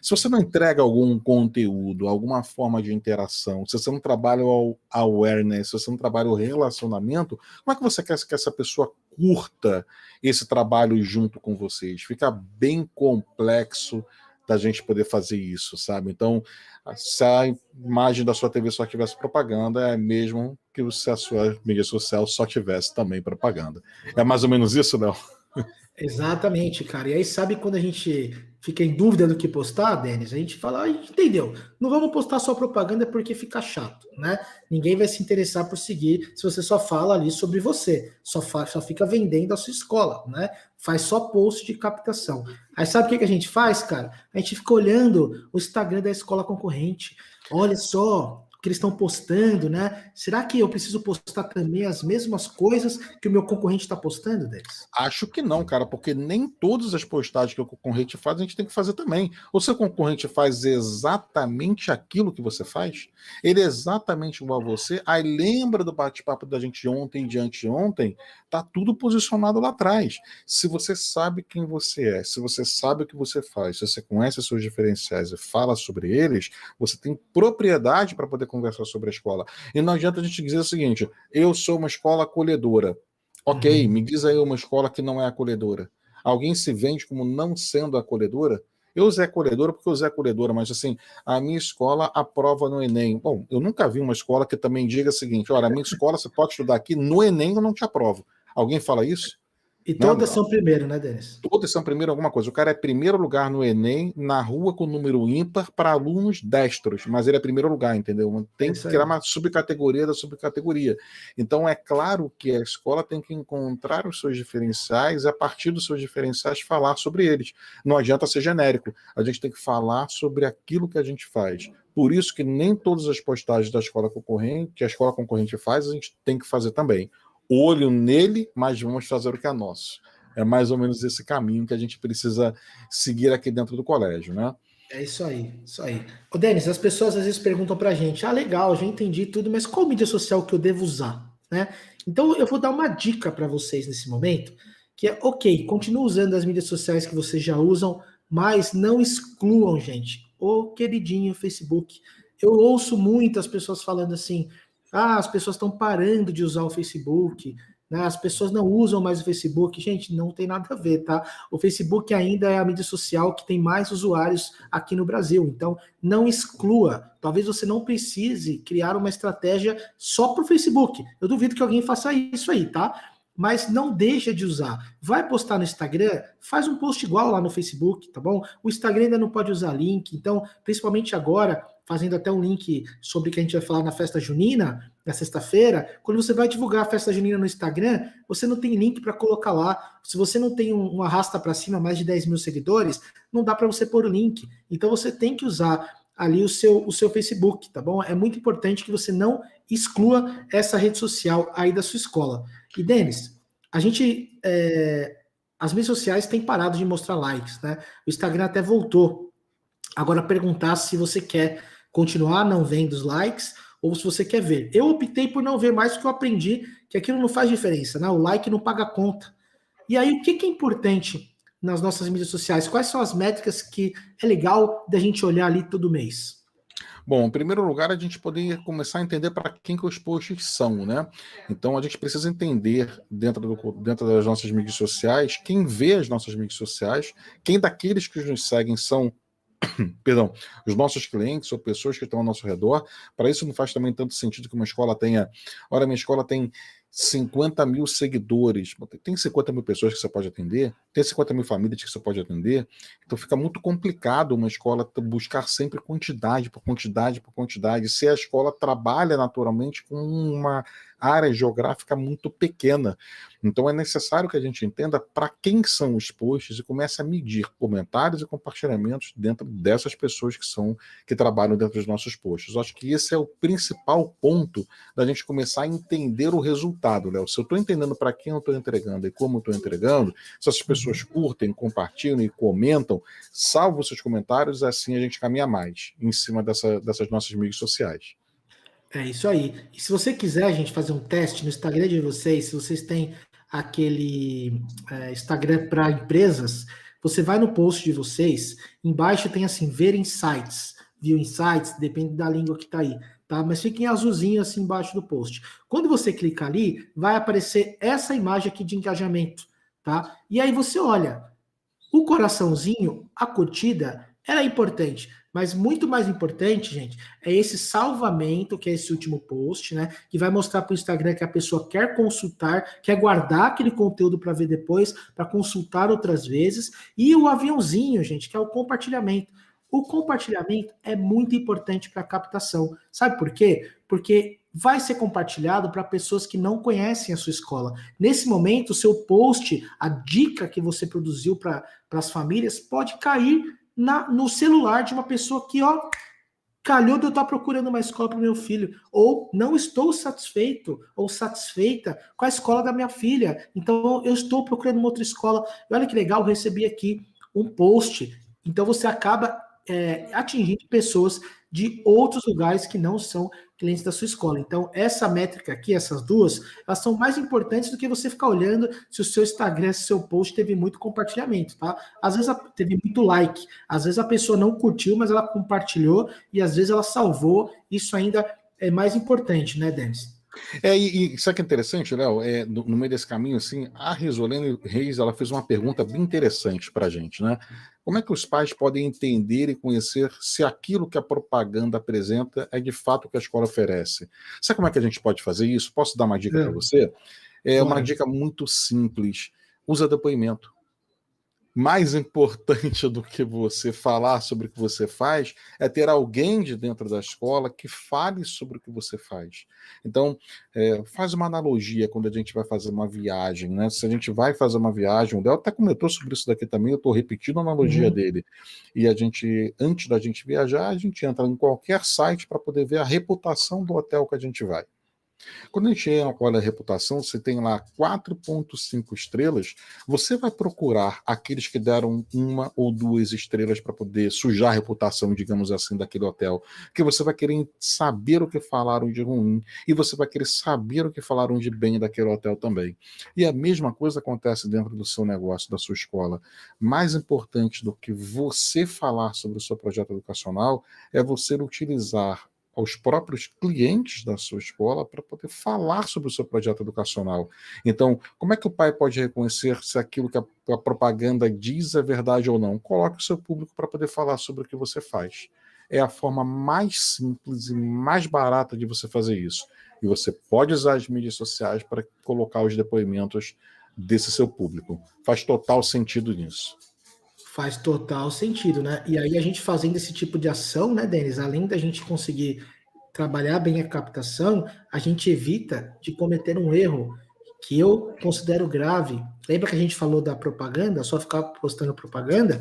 Se você não entrega algum conteúdo, alguma forma de interação, se você não trabalha o awareness, se você não trabalha o relacionamento, como é que você quer que essa pessoa curta esse trabalho junto com vocês? Fica bem complexo da gente poder fazer isso, sabe? Então, se a imagem da sua TV só tivesse propaganda, é mesmo que se a sua mídia social só tivesse também propaganda. É mais ou menos isso, Léo? Exatamente, cara. E aí, sabe quando a gente fica em dúvida do que postar, Denis? A gente fala, "Ah, a gente entendeu. Não vamos postar só propaganda porque fica chato, né? Ninguém vai se interessar por seguir se você só fala ali sobre você, só fica vendendo a sua escola, né? Faz só post de captação. Aí sabe o que que a gente faz, cara? A gente fica olhando o Instagram da escola concorrente. Olha só o que eles estão postando, né? Será que eu preciso postar também as mesmas coisas que o meu concorrente está postando, Denis? Acho que não, cara, porque nem todas as postagens que o concorrente faz a gente tem que fazer também. O seu concorrente faz exatamente aquilo que você faz, ele é exatamente igual a você. Aí lembra do bate-papo da gente ontem, de anteontem, tá tudo posicionado lá atrás. Se você sabe quem você é, se você sabe o que você faz, se você conhece os seus diferenciais e fala sobre eles, você tem propriedade para poder conversar sobre a escola. E não adianta a gente dizer o seguinte: eu sou uma escola acolhedora. Ok, Uhum. me diz aí uma escola que não é acolhedora. Alguém se vende como não sendo acolhedora? Eu usei acolhedora porque eu usei acolhedora, mas assim, a minha escola aprova no Enem. Bom, eu nunca vi uma escola que também diga o seguinte: olha, a minha escola você pode estudar aqui, no Enem eu não te aprovo. Alguém fala isso? E Né? todas são primeiro, né, Denis? Todas são primeiro alguma coisa. O cara é primeiro lugar no Enem, na rua com número ímpar para alunos destros, mas ele é primeiro lugar, entendeu? É Tem que isso criar aí. uma subcategoria da subcategoria. Então é claro que a escola tem que encontrar os seus diferenciais e a partir dos seus diferenciais falar sobre eles. Não adianta ser genérico. A gente tem que falar sobre aquilo que a gente faz. Por isso que nem todas as postagens da escola concorrente, que a escola concorrente faz, a gente tem que fazer também. Olho nele, mas vamos fazer o que é nosso. É mais ou menos esse caminho que a gente precisa seguir aqui dentro do colégio, né? É isso aí, isso aí. Ô, Denis, as pessoas às vezes perguntam pra gente, ah, legal, já entendi tudo, mas qual mídia social que eu devo usar, né? Então eu vou dar uma dica para vocês nesse momento, que é, ok, continue usando as mídias sociais que vocês já usam, mas não excluam, gente, o queridinho Facebook. Eu ouço muitas pessoas falando assim, ah, as pessoas estão parando de usar o Facebook, né? As pessoas não usam mais o Facebook. Gente, não tem nada a ver, tá? O Facebook ainda é a mídia social que tem mais usuários aqui no Brasil. Então, não exclua. Talvez você não precise criar uma estratégia só para o Facebook. Eu duvido que alguém faça isso aí, tá? Mas não deixa de usar. Vai postar no Instagram, faz um post igual lá no Facebook, tá bom? O Instagram ainda não pode usar link, então, principalmente agora, fazendo até um link sobre o que a gente vai falar na festa junina, na sexta-feira, quando você vai divulgar a festa junina no Instagram, você não tem link para colocar lá. Se você não tem um arrasta para cima, mais de 10 mil seguidores, não dá para você pôr o link. Então você tem que usar ali o seu Facebook, tá bom? É muito importante que você não exclua essa rede social aí da sua escola. E, Denis, a gente. As mídias sociais têm parado de mostrar likes, né? O Instagram até voltou. Agora, perguntar se você quer continuar não vendo os likes ou se você quer ver. Eu optei por não ver mais porque eu aprendi que aquilo não faz diferença, né? O like não paga a conta. E aí, o que que é importante nas nossas mídias sociais? Quais são as métricas que é legal da gente olhar ali todo mês? Bom, em primeiro lugar, a gente poderia começar a entender para quem que os posts são, né? Então, a gente precisa entender dentro das nossas mídias sociais, quem vê as nossas mídias sociais, quem daqueles que nos seguem são perdão, os nossos clientes ou pessoas que estão ao nosso redor. Para isso não faz também tanto sentido que uma escola tenha. Olha, minha escola tem 50 mil seguidores. Tem 50 mil pessoas que você pode atender, tem 50 mil famílias que você pode atender. Então fica muito complicado uma escola buscar sempre quantidade por quantidade por quantidade. Se a escola trabalha naturalmente com uma área geográfica muito pequena. Então é necessário que a gente entenda para quem são os posts e comece a medir comentários e compartilhamentos dentro dessas pessoas que trabalham dentro dos nossos posts. Eu acho que esse é o principal ponto da gente começar a entender o resultado, Léo. Se eu estou entendendo para quem eu estou entregando e como eu estou entregando, se essas pessoas curtem, compartilham e comentam, salvo os seus comentários, assim a gente caminha mais em cima dessas nossas mídias sociais. É isso aí. E se você quiser, gente, fazer um teste no Instagram de vocês, se vocês têm aquele Instagram para empresas, você vai no post de vocês, embaixo tem assim, ver insights, view insights, depende da língua que tá aí, tá? Mas fica em azulzinho assim embaixo do post. Quando você clica ali, vai aparecer essa imagem aqui de engajamento, tá? E aí você olha, o coraçãozinho, a curtida, ela é importante. Mas muito mais importante, gente, é esse salvamento, que é esse último post, né? Que vai mostrar para o Instagram que a pessoa quer consultar, quer guardar aquele conteúdo para ver depois, para consultar outras vezes. E o aviãozinho, gente, que é o compartilhamento. O compartilhamento é muito importante para a captação. Sabe por quê? Porque vai ser compartilhado para pessoas que não conhecem a sua escola. Nesse momento, o seu post, a dica que você produziu para as famílias, pode cair no celular de uma pessoa que, ó, calhou de eu estar procurando uma escola para o meu filho, ou não estou satisfeito ou satisfeita com a escola da minha filha, então eu estou procurando uma outra escola. E olha que legal, eu recebi aqui um post, então você acaba atingindo pessoas de outros lugares que não são clientes da sua escola. Então, essa métrica aqui, essas duas, elas são mais importantes do que você ficar olhando se o seu Instagram, se o seu post teve muito compartilhamento, tá? Às vezes teve muito like, às vezes a pessoa não curtiu, mas ela compartilhou e às vezes ela salvou. Isso ainda é mais importante, né, Denis? E sabe o que é interessante, Léo? No meio desse caminho, assim, a Risolene Reis, ela fez uma pergunta bem interessante para a gente, né? Como é que os pais podem entender e conhecer se aquilo que a propaganda apresenta é de fato o que a escola oferece? Sabe como é que a gente pode fazer isso? Posso dar uma dica para você? É uma dica muito simples. Usa depoimento. Mais importante do que você falar sobre o que você faz é ter alguém de dentro da escola que fale sobre o que você faz. Então, faz uma analogia quando a gente vai fazer uma viagem, né? Se a gente vai fazer uma viagem, o Del até comentou sobre isso daqui também, eu estou repetindo a analogia dele. E a gente, antes da gente viajar, a gente entra em qualquer site para poder ver a reputação do hotel que a gente vai. Quando a gente olha a reputação, você tem lá 4,5 estrelas, você vai procurar aqueles que deram 1 ou 2 estrelas para poder sujar a reputação, digamos assim, daquele hotel, porque você vai querer saber o que falaram de ruim, e você vai querer saber o que falaram de bem daquele hotel também. E a mesma coisa acontece dentro do seu negócio, da sua escola. Mais importante do que você falar sobre o seu projeto educacional é você utilizar aos próprios clientes da sua escola para poder falar sobre o seu projeto educacional. Então, como é que o pai pode reconhecer se aquilo que a propaganda diz é verdade ou não? Coloque o seu público para poder falar sobre o que você faz. É a forma mais simples e mais barata de você fazer isso. E você pode usar as mídias sociais para colocar os depoimentos desse seu público. Faz total sentido nisso. Faz total sentido, né? E aí a gente fazendo esse tipo de ação, né, Denis, além da gente conseguir trabalhar bem a captação, a gente evita de cometer um erro que eu considero grave. Lembra que a gente falou da propaganda, só ficar postando propaganda?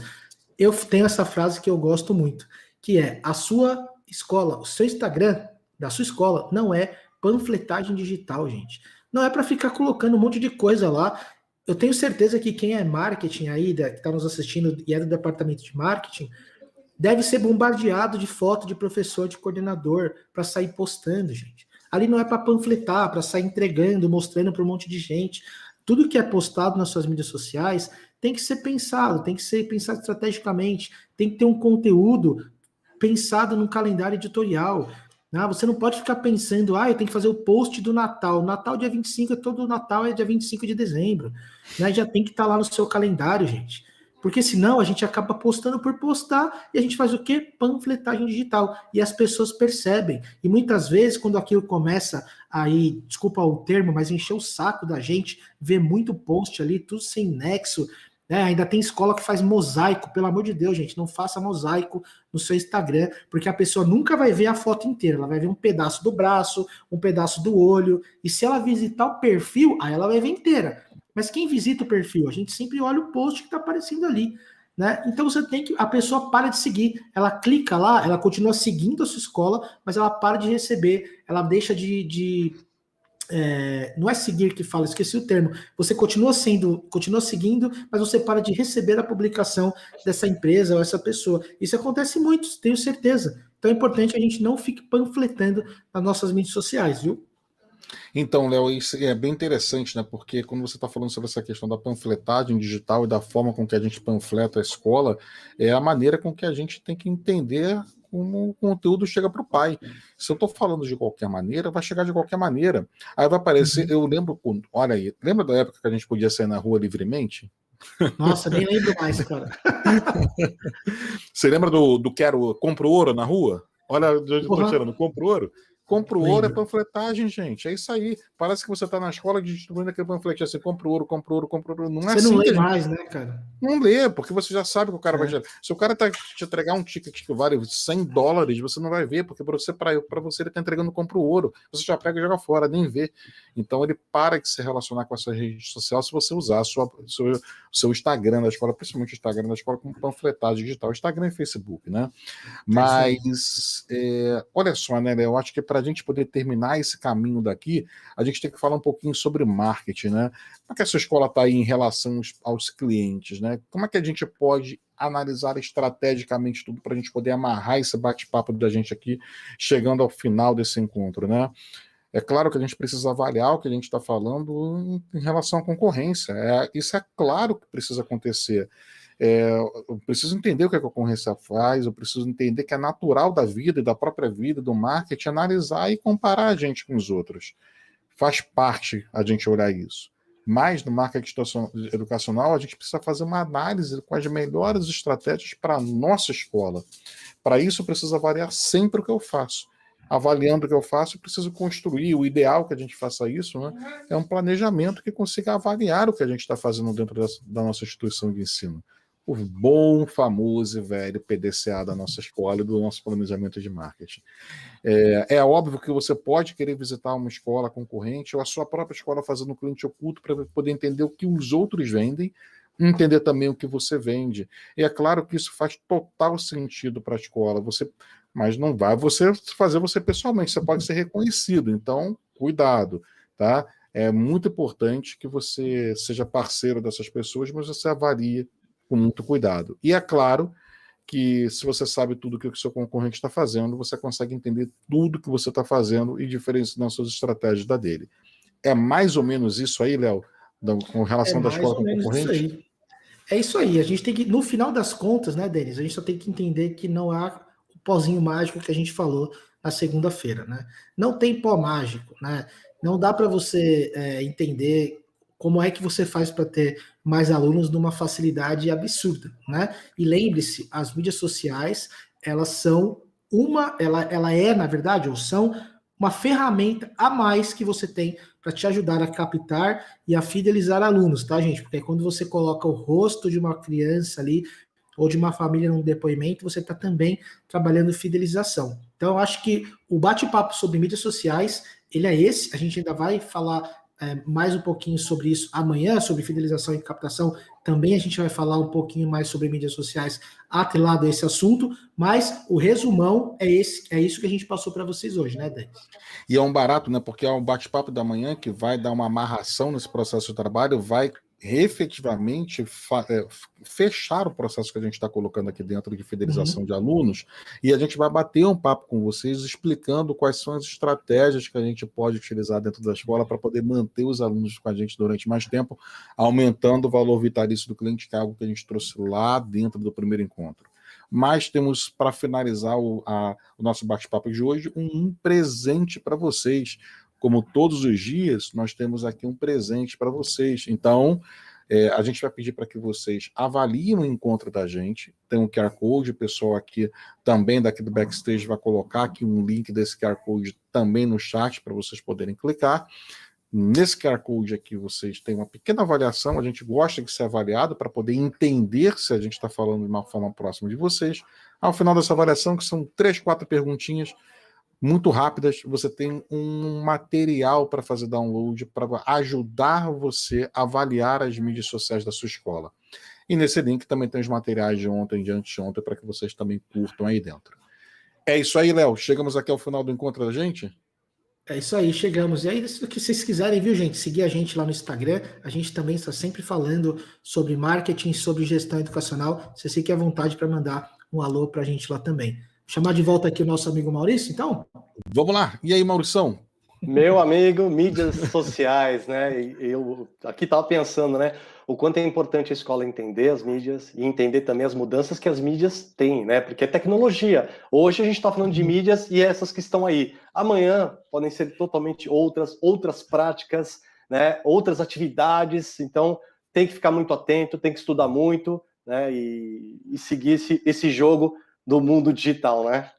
Eu tenho essa frase que eu gosto muito, que é: a sua escola, o seu Instagram da sua escola não é panfletagem digital, gente. Não é para ficar colocando um monte de coisa lá. Eu tenho certeza que quem é marketing aí, que está nos assistindo e é do departamento de marketing, deve ser bombardeado de foto de professor, de coordenador, para sair postando, gente. Ali não é para panfletar, para sair entregando, mostrando para um monte de gente. Tudo que é postado nas suas mídias sociais tem que ser pensado, tem que ser pensado estrategicamente, tem que ter um conteúdo pensado num calendário editorial. Né? Você não pode ficar pensando, eu tenho que fazer o post do Natal. Natal dia 25, todo Natal é dia 25 de dezembro. Né? Já tem que estar lá no seu calendário, gente. Porque senão a gente acaba postando por postar e a gente faz o quê? Panfletagem digital. E as pessoas percebem. E muitas vezes, quando aquilo começa aí, desculpa o termo, mas encher o saco da gente, ver muito post ali, tudo sem nexo, né? Ainda tem escola que faz mosaico, pelo amor de Deus, gente, não faça mosaico no seu Instagram, porque a pessoa nunca vai ver a foto inteira, ela vai ver um pedaço do braço, um pedaço do olho, e se ela visitar o perfil, aí ela vai ver inteira. Mas quem visita o perfil? A gente sempre olha o post que está aparecendo ali, né? Então você tem que, a pessoa para de seguir, ela clica lá, ela continua seguindo a sua escola, mas ela para de receber, ela deixa não é seguir que fala, esqueci o termo. Você continua seguindo, mas você para de receber a publicação dessa empresa ou essa pessoa. Isso acontece muito, tenho certeza. Então é importante que a gente não fique panfletando nas nossas mídias sociais, viu? Então, Léo, isso é bem interessante, né? Porque quando você está falando sobre essa questão da panfletagem digital e da forma com que a gente panfleta a escola, é a maneira com que a gente tem que entender como o conteúdo chega para o pai. Se eu estou falando de qualquer maneira, vai chegar de qualquer maneira. Aí vai aparecer, eu lembro, olha aí, lembra da época que a gente podia sair na rua livremente? Nossa, nem lembro mais, cara. Você lembra do compro ouro na rua? Olha de onde eu tô Porra, tirando, compro ouro. Compro ouro é lembro. panfletagem, gente. É isso aí. Parece que você tá na escola distribuindo aquele panfletinho assim, compro ouro, compro ouro, compro ouro. Não é Você não assim que lê a gente mais, né, cara? não lê, porque você já sabe que o cara vai É. te. Se o cara tá te entregar um ticket que vale $100, você não vai ver, porque para você ele tá entregando compra o ouro. Você já pega e joga fora, nem vê. Então ele para de se relacionar com a sua rede social se você usar seu Instagram da escola, principalmente o Instagram da escola, como panfletagem digital, Instagram e Facebook, né? É isso aí. Mas olha só, né, Léo? Eu acho que para a gente poder terminar esse caminho daqui, a gente tem que falar um pouquinho sobre marketing, né? Como é que a sua escola está aí em relação aos clientes, né? Como é que a gente pode analisar estrategicamente tudo para a gente poder amarrar esse bate-papo da gente aqui, chegando ao final desse encontro, né? É claro que a gente precisa avaliar o que a gente está falando em relação à concorrência. Isso é claro que precisa acontecer. Eu preciso entender o que a concorrência faz, eu preciso entender que é natural da vida e da própria vida, do marketing, analisar e comparar a gente com os outros. Faz parte a gente olhar isso. Mas no marketing educacional, a gente precisa fazer uma análise com as melhores estratégias para a nossa escola. Para isso, eu preciso avaliar sempre o que eu faço. Avaliando o que eu faço, eu preciso construir. O ideal que a gente faça isso, né, é um planejamento que consiga avaliar o que a gente está fazendo dentro da nossa instituição de ensino. O bom, famoso e velho PDCA da nossa escola e do nosso planejamento de marketing. É óbvio que você pode querer visitar uma escola concorrente ou a sua própria escola fazendo um cliente oculto para poder entender o que os outros vendem, entender também o que você vende. E é claro que isso faz total sentido para a escola, mas não vai você fazer você pessoalmente, você pode ser reconhecido, então cuidado, tá? É muito importante que você seja parceiro dessas pessoas, mas você avalie com muito cuidado. E é claro que se você sabe tudo que o seu concorrente está fazendo, você consegue entender tudo que você está fazendo e diferenciar as suas estratégias da dele. É mais ou menos isso aí, Léo, com É relação da mais escola ou com o menos isso concorrente? aí. É isso aí. A gente tem que, no final das contas, né, Denis, a gente só tem que entender que não há o pozinho mágico que a gente falou na segunda-feira, né? Não tem pó mágico, né? Não dá para você entender como é que você faz para ter mais alunos numa facilidade absurda, né? E lembre-se, as mídias sociais, elas são ela é, na verdade, ou são uma ferramenta a mais que você tem para te ajudar a captar e a fidelizar alunos, tá, gente? Porque quando você coloca o rosto de uma criança ali, ou de uma família num depoimento, você está também trabalhando fidelização. Então, eu acho que o bate-papo sobre mídias sociais, ele é esse. A gente ainda vai falar mais um pouquinho sobre isso amanhã, sobre fidelização e captação. Também a gente vai falar um pouquinho mais sobre mídias sociais atrelado a esse assunto, mas o resumão é isso que a gente passou para vocês hoje, né, Denis? E é um barato, né? Porque é um bate-papo da manhã que vai dar uma amarração nesse processo de trabalho, vai efetivamente fechar o processo que a gente está colocando aqui dentro de fidelização de alunos, e a gente vai bater um papo com vocês explicando quais são as estratégias que a gente pode utilizar dentro da escola para poder manter os alunos com a gente durante mais tempo, aumentando o valor vitalício do cliente, que é algo que a gente trouxe lá dentro do primeiro encontro. Mas temos, para finalizar o nosso bate-papo de hoje, um presente para vocês. Como todos os dias, nós temos aqui um presente para vocês. Então, a gente vai pedir para que vocês avaliem o encontro da gente. Tem um QR Code, o pessoal aqui também daqui do backstage vai colocar aqui um link desse QR Code também no chat para vocês poderem clicar. Nesse QR Code aqui vocês têm uma pequena avaliação, a gente gosta de ser avaliado para poder entender se a gente está falando de uma forma próxima de vocês. Ao final dessa avaliação, que são 3, 4 perguntinhas muito rápidas, você tem um material para fazer download, para ajudar você a avaliar as mídias sociais da sua escola. E nesse link também tem os materiais de ontem, de anteontem, para que vocês também curtam aí dentro. É isso aí, Léo. Chegamos aqui ao final do encontro da gente? É isso aí, chegamos. E aí, se vocês quiserem, viu, gente, seguir a gente lá no Instagram, a gente também está sempre falando sobre marketing, sobre gestão educacional. Você fique à vontade para mandar um alô para a gente lá também. Vou chamar de volta aqui o nosso amigo Maurício, então? Vamos lá. E aí, Maurição? Meu amigo, mídias sociais, né? Eu aqui estava pensando, né? O quanto é importante a escola entender as mídias e entender também as mudanças que as mídias têm, né? Porque é tecnologia. Hoje a gente está falando de mídias e essas que estão aí. Amanhã podem ser totalmente outras práticas, né? Outras atividades. Então, tem que ficar muito atento, tem que estudar muito, né? E seguir esse jogo do mundo digital, né?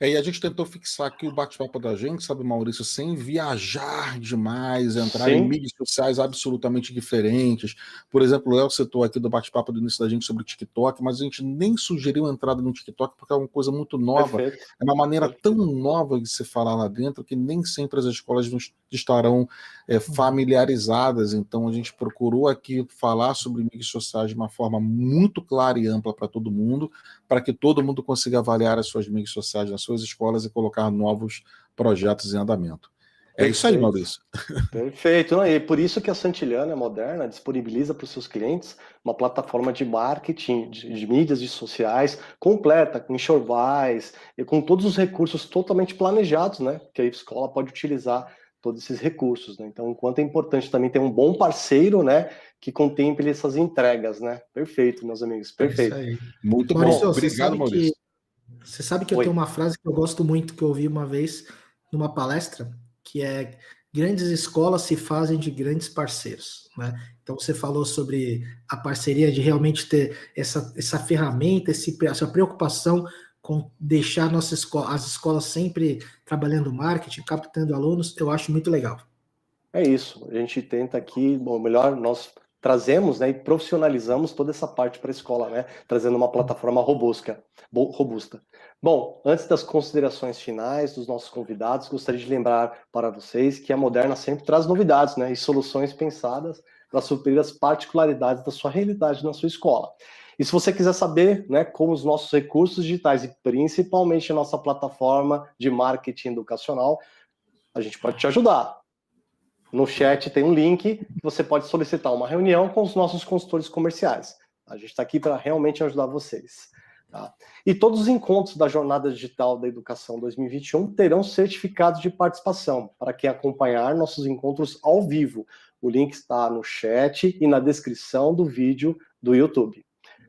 E a gente tentou fixar aqui o bate-papo da gente, sabe, Maurício, sem viajar demais, entrar em Sim, mídias sociais absolutamente diferentes. Por exemplo, o Léo citou aqui do bate-papo do início da gente sobre o TikTok, mas a gente nem sugeriu a entrada no TikTok porque é uma coisa muito nova, perfeito. é uma maneira tão Perfeito. nova de se falar lá dentro que nem sempre as escolas não estarão familiarizadas. Então a gente procurou aqui falar sobre mídias sociais de uma forma muito clara e ampla para todo mundo, para que todo mundo consiga avaliar as suas mídias sociais nas suas escolas e colocar novos projetos em andamento. É isso aí, Perfeito. Maurício. Perfeito. Não, e é por isso que a Santillana Moderna disponibiliza para os seus clientes uma plataforma de marketing, de mídias sociais completa, com enxovais e com todos os recursos totalmente planejados, né? Que a escola pode utilizar todos esses recursos, né? Então, enquanto é importante também ter um bom parceiro, né? Que contemple essas entregas, né? Perfeito, meus amigos, É isso perfeito. aí. Muito Maurício, bom. você Obrigado, sabe que Maurício. Você sabe que eu tenho Oi. uma frase que eu gosto muito, que eu ouvi uma vez numa palestra, que é: grandes escolas se fazem de grandes parceiros, né? Então você falou sobre a parceria de realmente ter essa ferramenta, essa preocupação com deixar as escolas sempre trabalhando marketing, captando alunos, eu acho muito legal. É isso, a gente tenta aqui, bom, melhor, nós trazemos, né, e profissionalizamos toda essa parte para a escola, né, trazendo uma plataforma robusta. Bom, antes das considerações finais dos nossos convidados, gostaria de lembrar para vocês que a Moderna sempre traz novidades, né, e soluções pensadas para suprir as particularidades da sua realidade na sua escola. E se você quiser saber, né, como os nossos recursos digitais e principalmente a nossa plataforma de marketing educacional, a gente pode te ajudar. No chat tem um link que você pode solicitar uma reunião com os nossos consultores comerciais. A gente está aqui para realmente ajudar vocês. Tá? E todos os encontros da Jornada Digital da Educação 2021 terão certificados de participação para quem acompanhar nossos encontros ao vivo. O link está no chat e na descrição do vídeo do YouTube.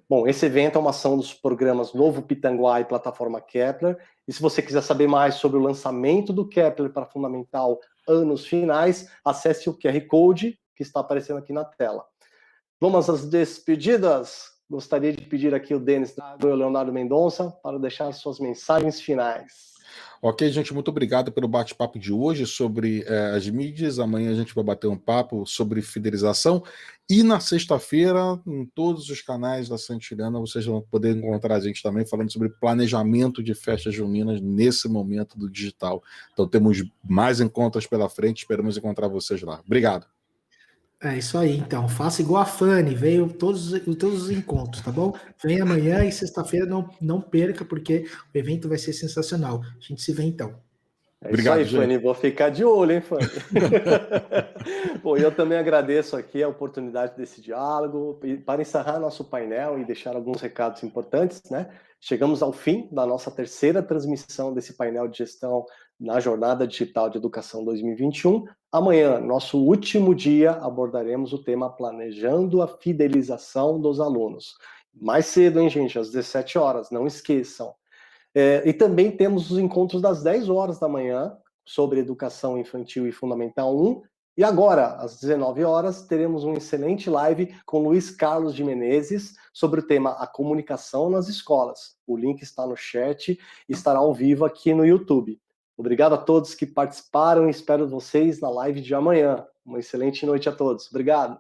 Bom, esse evento é uma ação dos programas Novo Pitanguá e Plataforma Kepler. E se você quiser saber mais sobre o lançamento do Kepler para Fundamental Anos Finais, acesse o QR Code que está aparecendo aqui na tela. Vamos às despedidas. Gostaria de pedir aqui o Denis Dago e o Leonardo Mendonça para deixar suas mensagens finais. Ok, gente, muito obrigado pelo bate-papo de hoje sobre as mídias. Amanhã a gente vai bater um papo sobre fidelização. E na sexta-feira, em todos os canais da Santillana, vocês vão poder encontrar a gente também falando sobre planejamento de festas juninas nesse momento do digital. Então temos mais encontros pela frente, esperamos encontrar vocês lá. Obrigado. É isso aí, então. Faça igual a Fanny, veio todos os encontros, tá bom? Vem amanhã e sexta-feira não perca, porque o evento vai ser sensacional. A gente se vê então. É isso Obrigado, aí, gente. Fanny. Vou ficar de olho, hein, Fanny? Bom, eu também agradeço aqui a oportunidade desse diálogo. E para encerrar nosso painel e deixar alguns recados importantes, né? Chegamos ao fim da nossa terceira transmissão desse painel de gestão na Jornada Digital de Educação 2021. Amanhã, nosso último dia, abordaremos o tema Planejando a Fidelização dos Alunos. Mais cedo, hein, gente? Às 17 horas, não esqueçam. E também temos os encontros das 10 horas da manhã, sobre educação infantil e fundamental 1. E agora, às 19 horas, teremos um excelente live com Luiz Carlos de Menezes sobre o tema A Comunicação nas Escolas. O link está no chat e estará ao vivo aqui no YouTube. Obrigado a todos que participaram e espero vocês na live de amanhã. Uma excelente noite a todos. Obrigado.